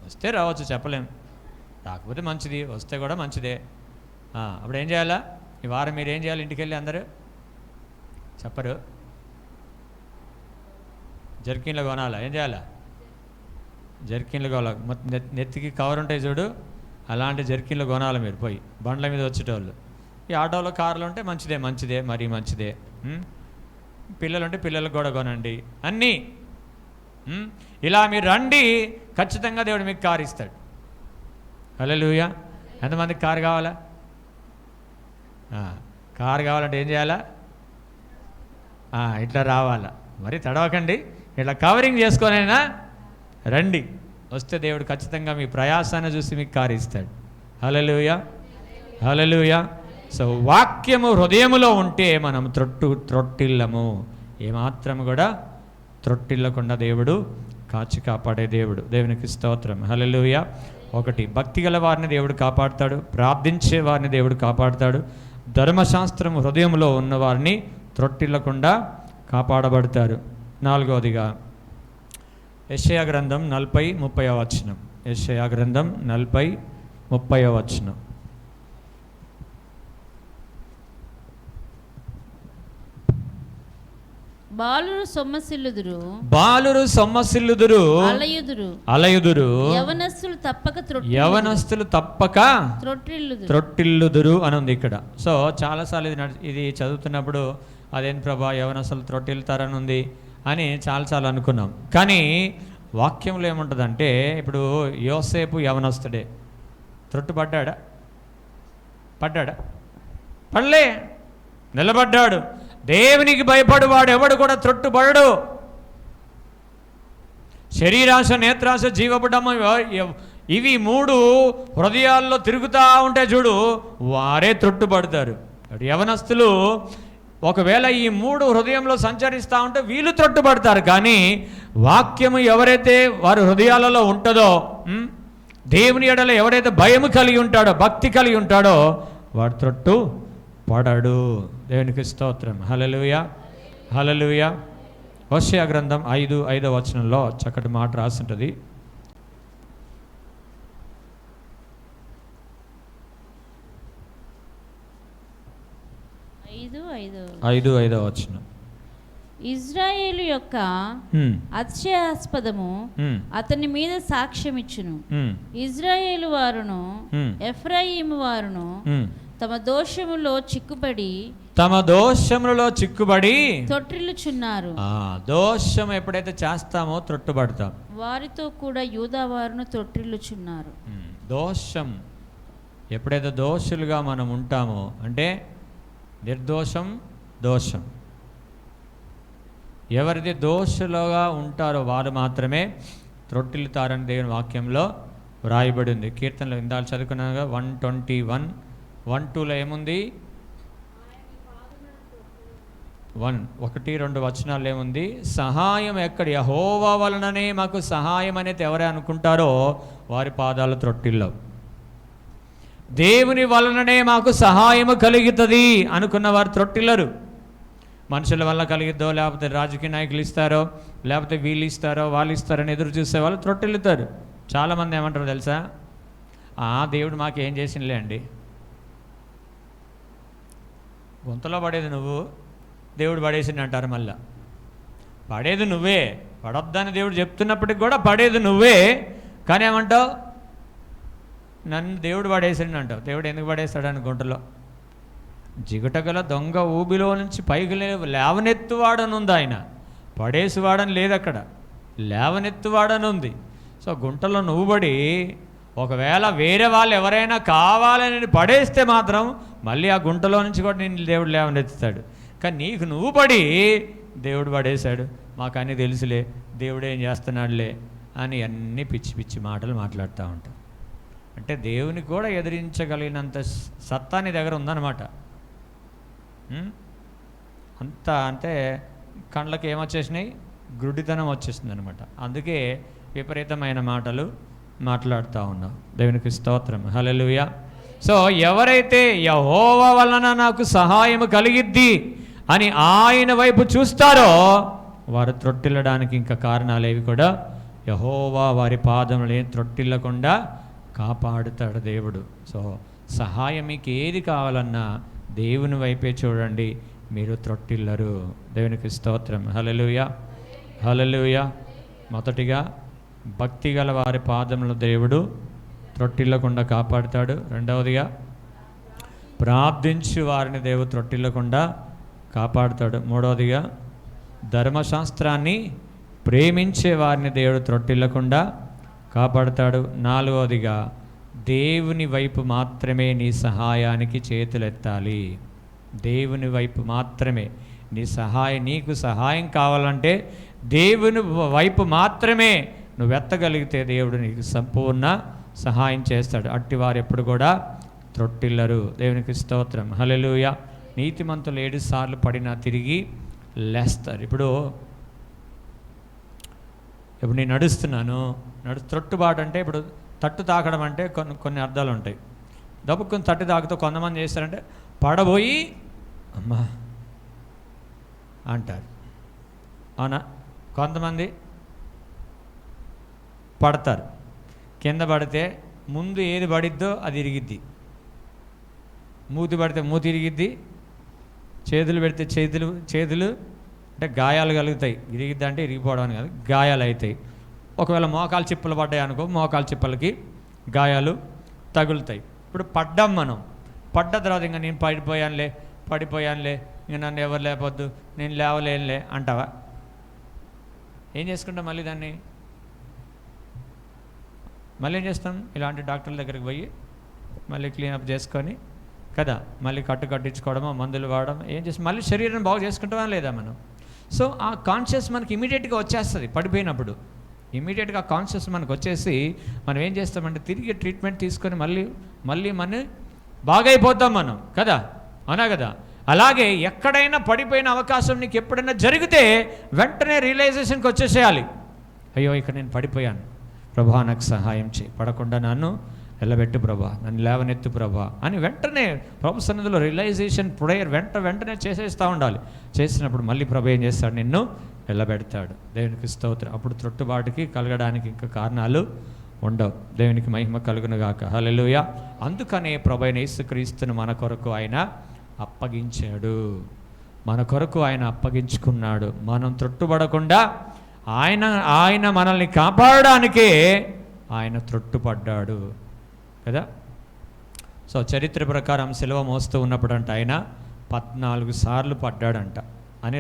వస్తే రావచ్చు, చెప్పలేం. రాకపోతే మంచిది, వస్తే కూడా మంచిదే. అప్పుడు ఏం చేయాలా? ఈ వారం మీరు ఏం చేయాలి? ఇంటికి వెళ్ళి అందరూ చెప్పరు. జర్కిన్లు కొనాలా? ఏం చేయాలా? జర్కిన్లు కొనాలి. నెత్తికి కవర్ ఉంటాయి చూడు, అలాంటి జర్కిన్లు కొనాలి మీరు. పోయి బండ్ల మీద వచ్చేటోళ్ళు ఈ ఆటోలో కార్లు ఉంటే మంచిదే మరీ మంచిదే. పిల్లలు ఉంటే పిల్లలకు కూడా కొనండి అన్నీ. ఇలా మీరు రండి, ఖచ్చితంగా దేవుడు మీకు కారు ఇస్తాడు. హల్లెలూయా. ఎంతమందికి కారు కావాలా? కారు కావాలంటే ఏం చేయాలా? ఇట్లా రావాలా, మరి తడవకండి, ఇట్లా కవరింగ్ చేసుకొనైనా రండి. వస్తే దేవుడు ఖచ్చితంగా మీ ప్రయాసాన్ని చూసి మీకు కారు ఇస్తాడు. హల్లెలూయా, హల్లెలూయా. సో వాక్యము హృదయములో ఉంటే మనం త్రొట్టిల్లము, ఏమాత్రం కూడా త్రొట్టిల్లకుండా దేవుడు కాచి కాపాడే దేవుడు. దేవునికి స్తోత్రం. హల్లెలూయా. ఒకటి, భక్తి గల వారిని దేవుడు కాపాడుతాడు, ప్రార్థించే వారిని దేవుడు కాపాడుతాడు, ధర్మశాస్త్రం హృదయంలో ఉన్నవారిని త్రొట్టిల్లకుండా కాపాడబడతారు. నాలుగవదిగా యెషయా గ్రంథం 40:30 వచనం. యెషయా గ్రంథం 40:30 వచనం. బాలురు సొమ్మసిల్లుదురు అలయుదురు యవనస్తులు తప్పక త్రొట్టిల్లుదురు అని ఉంది ఇక్కడ. సో చాలాసార్లు ఇది చదువుతున్నప్పుడు అదేం ప్రభా యవనస్తులు త్రొట్టిల్లుతారని ఉంది అని చాలాసార్లు అనుకున్నాం. కానీ వాక్యంలో ఏముంటుందంటే, ఇప్పుడు యోసేపు యవనస్తుడే, త్రొట్టుపడ్డాడా? పడలే, నిలబడ్డాడు. దేవునికి భయపడువాడు ఎవడు కూడా త్రొట్టుపడడు. శరీరాశ, నేత్రాశ, జీవపుడమ ఇవి 3 హృదయాల్లో తిరుగుతూ ఉంటే చూడు, వారే త్రొట్టుపడతారు. యవనస్తులు ఒకవేళ ఈ 3 హృదయంలో సంచరిస్తూ ఉంటే వీళ్ళు త్రొట్టుపడతారు. కానీ వాక్యము ఎవరైతే వారి హృదయాలలో ఉంటుందో, దేవుని ఎడల ఎవరైతే భయము కలిగి ఉంటాడో, భక్తి కలిగి ఉంటాడో, వాడు త్రొట్టు పడడు. దేవునికి స్తోత్రం. హల్లెలూయా, హల్లెలూయా. హోషేయ గ్రంథం 5:5 వచనంలో చక్కటి మాట రాసింటుంది. 5:5 వచనం. ఇజ్రాయేలు యొక్క అతిశయాస్పదము అతని మీద సాక్ష్యమిచ్చును. ఇజ్రాయేలు వారును ఎఫ్రాయిము వారును తమ దోషములో చిక్కుబడి త్రొట్టిల్లుచున్నారు. దోషం ఎప్పుడైతే చేస్తామో త్రొట్టుబడతాం. వారితో కూడా యూదా వారును త్రొట్టిల్లుచున్నారు. దోషం ఎప్పుడైతే దోషులుగా మనం ఉంటామో, అంటే నిర్దోషం దోషం, ఎవరిది దోషులుగా ఉంటారో వారు మాత్రమే త్రొట్టిల్లుతారని దేవుని వాక్యంలో వ్రాయబడింది. కీర్తనలో ఇందాక చదువుకున్నాగా 121:1-2లో ఏముంది? 1-2 వచనాలు ఏముంది? సహాయం ఎక్కడ? యెహోవా వలననే మాకు సహాయం అనేది ఎవరే అనుకుంటారో వారి పాదాలు త్రొట్టిల్లవు. దేవుని వలననే మాకు సహాయము కలుగుతుంది అనుకున్న వారు త్రొట్టిల్లరు. మనుషుల వల్ల కలిగిద్దో, లేకపోతే రాజకీయ నాయకులు ఇస్తారో, లేకపోతే వీళ్ళు ఇస్తారో వాళ్ళు ఇస్తారని ఎదురు చూసే వాళ్ళు త్రొట్టిల్లుతారు. చాలామంది ఏమంటారు తెలుసా? దేవుడు మాకేం చేసినలే అండి. గుంతలో పడేది నువ్వు, దేవుడు పడేసింది అంటారు. మళ్ళా పడేది నువ్వే, పడొద్దని దేవుడు చెప్తున్నప్పటికి కూడా పడేది నువ్వే. కానీ ఏమంటావు? నన్ను దేవుడు పడేసిండు అంటావు. దేవుడు ఎందుకు పడేస్తాడని గుంటలో? జిగుటగల దొంగ ఊబిలో నుంచి పైకి లేవనెత్తువాడని ఉంది. ఆయన పడేసివాడని లేదు, అక్కడ లేవనెత్తువాడని ఉంది. సో గుంటలో నువ్వు పడి ఒకవేళ వేరే వాళ్ళు ఎవరైనా కావాలని పడేస్తే మాత్రం మళ్ళీ ఆ గుంటలో నుంచి కూడా నేను దేవుడు లేవనెత్తుతాడు. కానీ నీకు నువ్వు పడి దేవుడు పడేశాడు, మాకు అన్నీ తెలుసులే, దేవుడు ఏం చేస్తున్నాడులే అని అన్నీ పిచ్చి పిచ్చి మాటలు మాట్లాడుతూ ఉంటాం. అంటే దేవునికి కూడా ఎదిరించగలిగినంత సత్తా నీ దగ్గర ఉందన్నమాట. అంతా అంటే కళ్ళకి ఏమొచ్చేసినాయి? గుడ్డితనం వచ్చేసింది అనమాట. అందుకే విపరీతమైన మాటలు మాట్లాడుతూ ఉన్నాం. దేవునికి స్తోత్రం. హల్లెలూయా. సో ఎవరైతే యెహోవా వలన నాకు సహాయం కలిగిద్ది అని ఆయన వైపు చూస్తారో వారు త్రొట్టిల్లడానికి ఇంకా కారణాలేవి కూడా యెహోవా వారి పాదములు త్రొట్టిల్లకుండా కాపాడుతాడు దేవుడు. సో సహాయం మీకు ఏది కావాలన్నా దేవుని వైపే చూడండి, మీరు త్రొట్టిల్లరు. దేవునికి స్తోత్రం. హల్లెలూయా, హల్లెలూయా. మొదటిగా భక్తి గల వారి పాదములు దేవుడు త్రొట్టిల్లకుండా కాపాడుతాడు. రెండవదిగా ప్రార్థించి వారిని దేవుడు త్రొట్టిల్లకుండా కాపాడుతాడు. మూడవదిగా ధర్మశాస్త్రాన్ని ప్రేమించే వారిని దేవుడు త్రొట్టిల్లకుండా కాపాడుతాడు. నాలుగవదిగా దేవుని వైపు మాత్రమే నీ సహాయానికి చేతులెత్తాలి. దేవుని వైపు మాత్రమే నీకు సహాయం కావాలంటే దేవుని వైపు మాత్రమే నువ్వు ఎత్తగలిగితే దేవుడు నీకు సంపూర్ణ సహాయం చేస్తాడు. అట్టివారు ఎప్పుడు కూడా త్రొట్టిల్లరు. దేవునికి స్తోత్రం, హల్లెలూయా. నీతిమంతులు 7 సార్లు పడినా తిరిగి లేస్తారు. ఇప్పుడు నేను నడుస్తున్నాను, త్రొట్టుబాటు అంటే ఇప్పుడు తట్టు తాకడం అంటే కొన్ని అర్థాలు ఉంటాయి. దబ్బుకొని తట్టు తాకుతూ కొంతమంది చేస్తారంటే పడబోయి అమ్మా అంటారు, అవునా? కొంతమంది పడతారు, కింద పడితే ముందు ఏది పడిద్దో అది ఇరిగిద్ది, మూతి పడితే మూతి ఇరిగిద్ది, చేతులు పెడితే చేతులు అంటే గాయాలు కలుగుతాయి. ఇరిగిద్ది అంటే ఇరిగిపోవడం కాదు, గాయాలు అవుతాయి. ఒకవేళ మోకాలు చిప్పలు పడ్డాయి అనుకో, మోకాలు చిప్పలకి గాయాలు తగులుతాయి. ఇప్పుడు పడ్డాం, మనం పడ్డ తర్వాత ఇంకా నేను పడిపోయానులే ఇంక నన్ను ఎవరు లేపొద్దు, నేను లేవలేనులే అంటావా? ఏం చేసుకుంటాం? మళ్ళీ ఏం చేస్తాం? ఇలాంటి డాక్టర్ల దగ్గరికి పోయి మళ్ళీ క్లీనప్ చేసుకొని కదా, మళ్ళీ కట్టించుకోవడమో, మందులు వాడడం, ఏం చేస్తాం? మళ్ళీ శరీరం బాగు చేసుకుంటామా లేదా మనం? సో ఆ కాన్షియస్ మనకి ఇమీడియట్గా వచ్చేస్తుంది. పడిపోయినప్పుడు ఇమీడియట్గా కాన్షియస్ మనకు వచ్చేసి మనం ఏం చేస్తామంటే తిరిగి ట్రీట్మెంట్ తీసుకొని మళ్ళీ మన బాగైపోతాం మనం కదా, అవునా కదా? అలాగే ఎక్కడైనా పడిపోయిన అవకాశం నీకు ఎప్పుడైనా జరిగితే వెంటనే రియలైజేషన్కి వచ్చేసేయాలి. అయ్యో ఇక్కడ నేను పడిపోయాను, ప్రభా నాకు సహాయం చేయి, పడకుండా నన్ను వెళ్ళబెట్టు ప్రభా, నన్ను లేవనెత్తు ప్రభా అని వెంటనే ప్రభు సన్నిధిలో రియలైజేషన్ ప్రేయర్ వెంటనే చేసేస్తూ ఉండాలి. చేసినప్పుడు మళ్ళీ ప్రభు ఏం చేస్తాడు? నిన్ను వెళ్ళబెడతాడు. దేవునికి స్తోత్రం. అప్పుడు త్రొట్టుబాటుకి కలగడానికి ఇంకా కారణాలు ఉండవు. దేవునికి మహిమ కలుగునుగాక, హల్లెలూయా. అందుకనే ప్రభు అయిన యేసుక్రీస్తును మన కొరకు ఆయన అప్పగించాడు, మన కొరకు ఆయన అప్పగించుకున్నాడు. మనం త్రొట్టుపడకుండా ఆయన మనల్ని కాపాడడానికే ఆయన త్రొట్టుపడ్డాడు కదా. సో చరిత్ర ప్రకారం సిలువ మోస్తూ ఉన్నప్పుడు అంట ఆయన 14 సార్లు పడ్డాడంట అని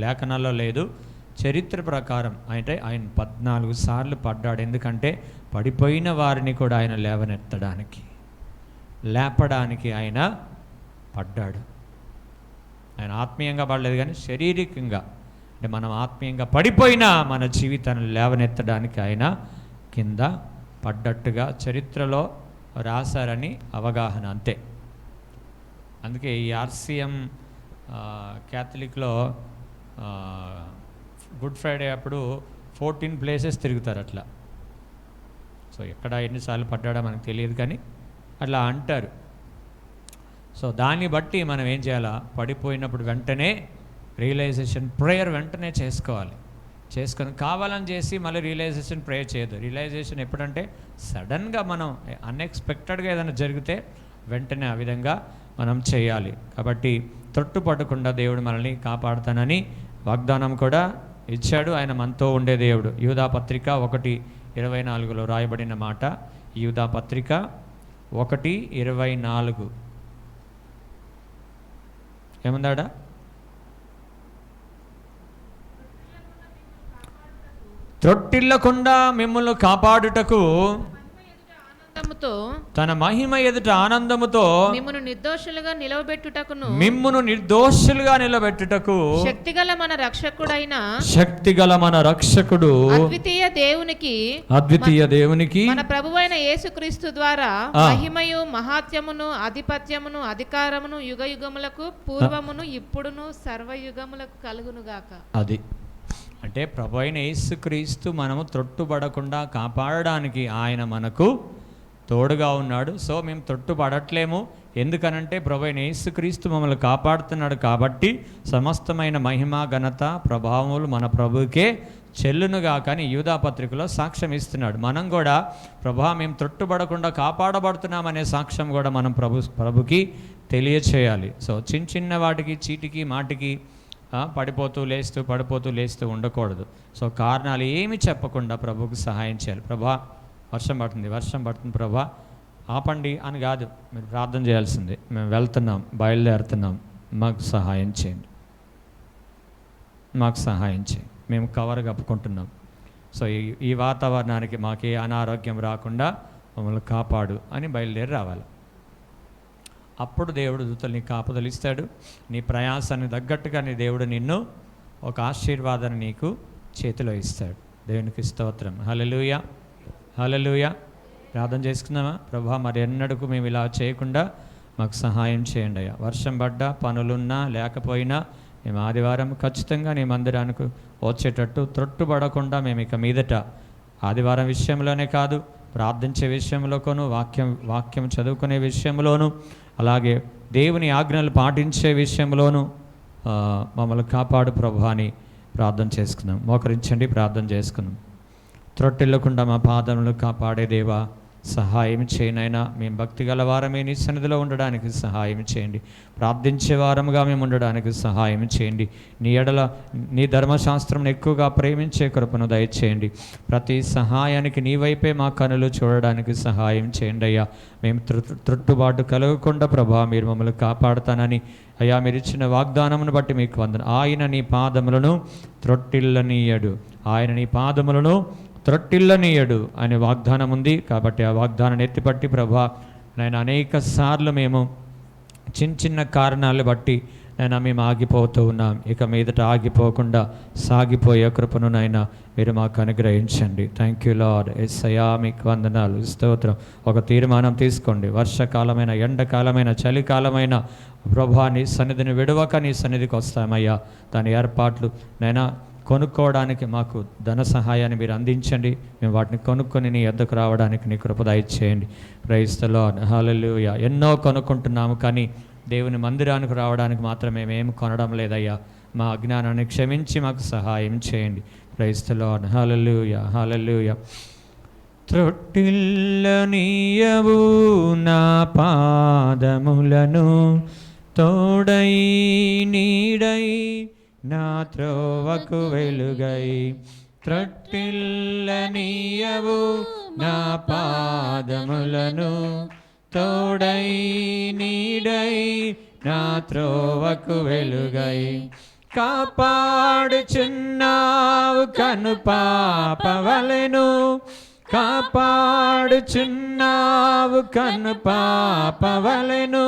లేఖనాల్లో లేదు. చరిత్ర ప్రకారం అంటే ఆయన 14 సార్లు పడ్డాడు. ఎందుకంటే పడిపోయిన వారిని కూడా ఆయన లేపడానికి ఆయన పడ్డాడు. ఆయన ఆత్మీయంగా పడలేదు కానీ శారీరకంగా, అంటే మనం ఆత్మీయంగా పడిపోయినా మన జీవితాన్ని లేవనెత్తడానికి ఆయన కింద పడ్డట్టుగా చరిత్రలో రాశారని అవగాహన, అంతే. అందుకే ఈ ఆర్సిఎం క్యాథలిక్లో గుడ్ ఫ్రైడే అప్పుడు 14 ప్లేసెస్ తిరుగుతారు అట్లా. సో ఎక్కడ ఎన్నిసార్లు పడ్డాడో మనకు తెలియదు కానీ అట్లా అంటారు. సో దాన్ని బట్టి మనం ఏం చేయాలా? పడిపోయినప్పుడు వెంటనే రియలైజేషన్ ప్రేయర్ వెంటనే చేసుకొని కావాలని చేసి మళ్ళీ రియలైజేషన్ ప్రేయర్ చేయదు. రియలైజేషన్ ఎప్పుడంటే సడన్గా మనం అన్ఎక్స్పెక్టెడ్గా ఏదైనా జరిగితే వెంటనే ఆ విధంగా మనం చేయాలి. కాబట్టి త్రొట్టుపడకుండా దేవుడు మనల్ని కాపాడుతానని వాగ్దానం కూడా ఇచ్చాడు. ఆయన మనతో ఉండే దేవుడు. యూదా పత్రిక 1:24 రాయబడిన మాట. యూదా పత్రిక 1:24 ఏముందాడా? త్రొట్టిల్లకుండా మిమ్మల్ని కాపాడుటకు తన మహిమ ఎదుట ఆనందముతో మిమ్మును నిర్దోషులుగా నిలబెట్టుటకు శక్తిగల మన రక్షకుడు అద్వితీయ దేవునికి మన ప్రభువైన యేసుక్రీస్తు ద్వారా మహిమయు మహాత్యమును ఆధిపత్యమును అధికారమును యుగయుగములకు పూర్వమును ఇప్పుడును సర్వయుగములకు కలుగునుగాక. అది అంటే ప్రభు అయిన యేసుక్రీస్తు మనము త్రొట్టుపడకుండా కాపాడడానికి ఆయన మనకు తోడుగా ఉన్నాడు. సో మేము త్రొట్టుపడట్లేము. ఎందుకనంటే ప్రభు అయిన యేసుక్రీస్తు మమ్మల్ని కాపాడుతున్నాడు కాబట్టి సమస్తమైన మహిమ ఘనత ప్రభావములు మన ప్రభుకే చెల్లునుగా. కానీ యూదా పత్రికలో సాక్ష్యం ఇస్తున్నాడు. మనం కూడా ప్రభా మేము త్రొట్టుపడకుండా కాపాడబడుతున్నామనే సాక్ష్యం కూడా మనం ప్రభుకి తెలియచేయాలి. సో చిన్న వాటికి చీటికి మాటికి పడిపోతూ లేస్తూ ఉండకూడదు. సో కారణాలు ఏమి చెప్పకుండా ప్రభువుకు సహాయం చేయాలి. ప్రభా వర్షం పడుతుంది ప్రభా ఆపండి అని కాదు, మీరు ప్రార్థన చేయాల్సిందే. మేము వెళ్తున్నాం, బయలుదేరుతున్నాం, మాకు సహాయం చేయండి, మాకు సహాయం చేయండి, మేము కవర్ కప్పుకుంటున్నాం. సో ఈ వాతావరణానికి మాకు ఏ అనారోగ్యం రాకుండా మమ్మల్ని కాపాడు అని బయలుదేరి రావాలి. అప్పుడు దేవుడు దూతలు నీ కాపుదలు ఇస్తాడు. నీ ప్రయాసాన్ని తగ్గట్టుగా నీ దేవుడు నిన్ను ఒక ఆశీర్వాదాన్ని నీకు చేతిలో ఇస్తాడు. దేవునికి స్తోత్రం. హల్లెలూయా, హల్లెలూయా. ప్రార్థన చేసుకుందామా? ప్రభా, మరి ఎన్నడూ మేము ఇలా చేయకుండా మాకు సహాయం చేయండి అయ్యా. వర్షం పడ్డా, పనులున్నా లేకపోయినా మేము ఆదివారం ఖచ్చితంగా నీ మందిరానికి వచ్చేటట్టు త్రొట్టుపడకుండా మేము ఇక మీదట ఆదివారం విషయంలోనే కాదు, ప్రార్థించే విషయంలోనూ, వాక్యం చదువుకునే విషయంలోనూ, అలాగే దేవుని ఆజ్ఞలు పాటించే విషయంలోనూ మమ్మల్ని కాపాడు ప్రభా అని ప్రార్థన చేసుకుందాం. మోకరించండి, ప్రార్థన చేసుకుందాం. త్రొట్టిల్లకుండా మా పాదములు కాపాడే దేవా, సహాయం చేయనైనా. మేము భక్తి గల వారమే నీ సన్నిధిలో ఉండడానికి సహాయం చేయండి. ప్రార్థించే వారముగా మేము ఉండడానికి సహాయం చేయండి. నీ ఎడల నీ ధర్మశాస్త్రం ఎక్కువగా ప్రేమించే కృపను దయచేయండి. ప్రతి సహాయానికి నీ వైపే మా కనులు చూడడానికి సహాయం చేయండి అయ్యా. మేము త్రొట్టుబాటు కలగకుండా ప్రభా మీరు మమ్మల్ని కాపాడుతానని అయ్యా మీరు ఇచ్చిన వాగ్దానమును బట్టి మీకు వందన. ఆయన నీ పాదములను త్రొట్టిల్లనీయడు, ఆయన నీ పాదములను త్రొట్టిల్లనీయడు అనే వాగ్దానం ఉంది. కాబట్టి ఆ వాగ్దానాన్ని ఎత్తిపట్టి ప్రభా నేను అనేక సార్లు మేము చిన్న కారణాలు బట్టి నేను మేము ఆగిపోతూ ఉన్నాం. ఇక మీదట ఆగిపోకుండా సాగిపోయే కృపను నైనా మీరు మాకు అనుగ్రహించండి. Thank you lord. యేసయ్యా మీకు వందనాలు, స్తోత్రం. ఒక తీర్మానం తీసుకోండి. వర్షకాలమైన, ఎండాకాలమైన, చలికాలమైన ప్రభా నీ సన్నిధిని విడవక నీ సన్నిధికి వస్తామయ్యా. దాని ఏర్పాట్లు నైనా కొనుక్కోవడానికి మాకు ధన సహాయాన్ని మీరు అందించండి. మేము వాటిని కొనుక్కొని నీ యొద్దకు రావడానికి నీ కృప దయచేయండి. Praise the lord. హల్లెలూయా. ఎన్నో కొనుక్కుంటున్నాము, కానీ దేవుని మందిరానికి రావడానికి మాత్రం మేమేమి కొనడం లేదయ్యా. మా అజ్ఞానాన్ని క్షమించి మాకు సహాయం చేయండి. Praise the lord. Hallelujah, hallelujah. త్రొట్టిల్లనీయవు నా పాదములను, తోడై నీడై నా త్రోవకు వెలుగై. త్రొట్టిల్లనీయవు నా పాదములను, తోడై నీడై నా త్రోవకు వెలుగై. కాపాడుచున్నావు కను పాపవలెను, కాపాడుచున్నావు కను పాపవలెను.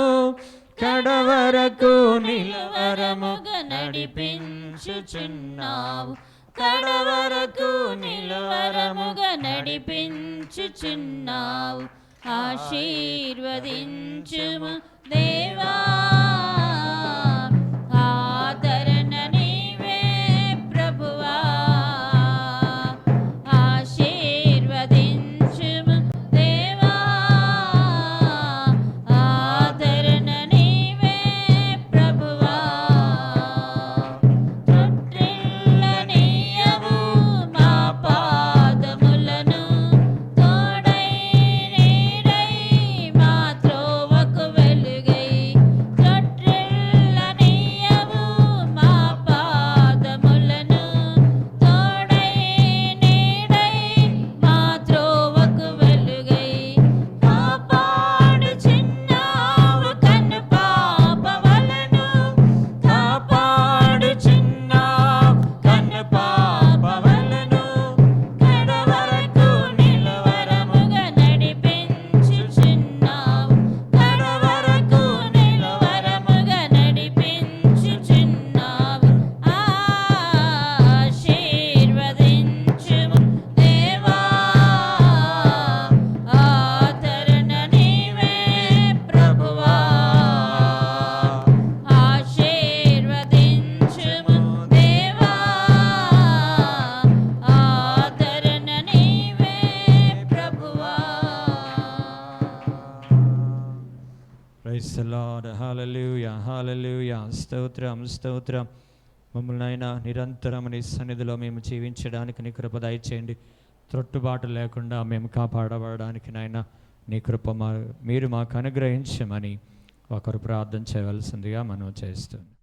కడవరకు నిలవరముగా నడిపించుచున్నావు, కడవరకు నిలవరముగా నడిపించుచున్నావు. ఆశీర్వదించుము దేవా, ఆదరణ నీవే ప్రభువా. ఆశీర్వదించుము దేవా, ఆదరణ నీవే ప్రభువా. త్రొట్టిల్లనీయవు మా పాదములను, తోడై నీడై మా త్రోవకు వెలుగై. త్రొట్టిల్లనీయవు మా పాదములను, తోడై నీడై మా త్రోవకు వెలుగై. కాపాడుచున్నావు కను పాపవలెను, కాపాడుచున్నావు కను పాపవలెను. కడవరకు నిలవరముగా నడిపించుచున్నావు, కడవరకు నిలవరముగా నడిపించుచున్నావు. ఆశీర్వదించుము దేవా, ఆదరణ నీవే ప్రభువా. ఆశీర్వదించుము దేవా, ఆదరణ నీవే ప్రభువా. Praise the lord. Hallelujah, hallelujah. స్తోత్రం, స్తోత్రం. మమ్మల్ని అయినా నిరంతరం నీ సన్నిధిలో మేము జీవించడానికి నీ కృప దయచేయండి. త్రొట్టుబాటు లేకుండా మేము కాపాడబడడానికి నాయన నీ కృప మీరు మాకు అనుగ్రహించమని ఒకరు ప్రార్థన చేయవలసిందిగా మనం చేస్తున్నాం.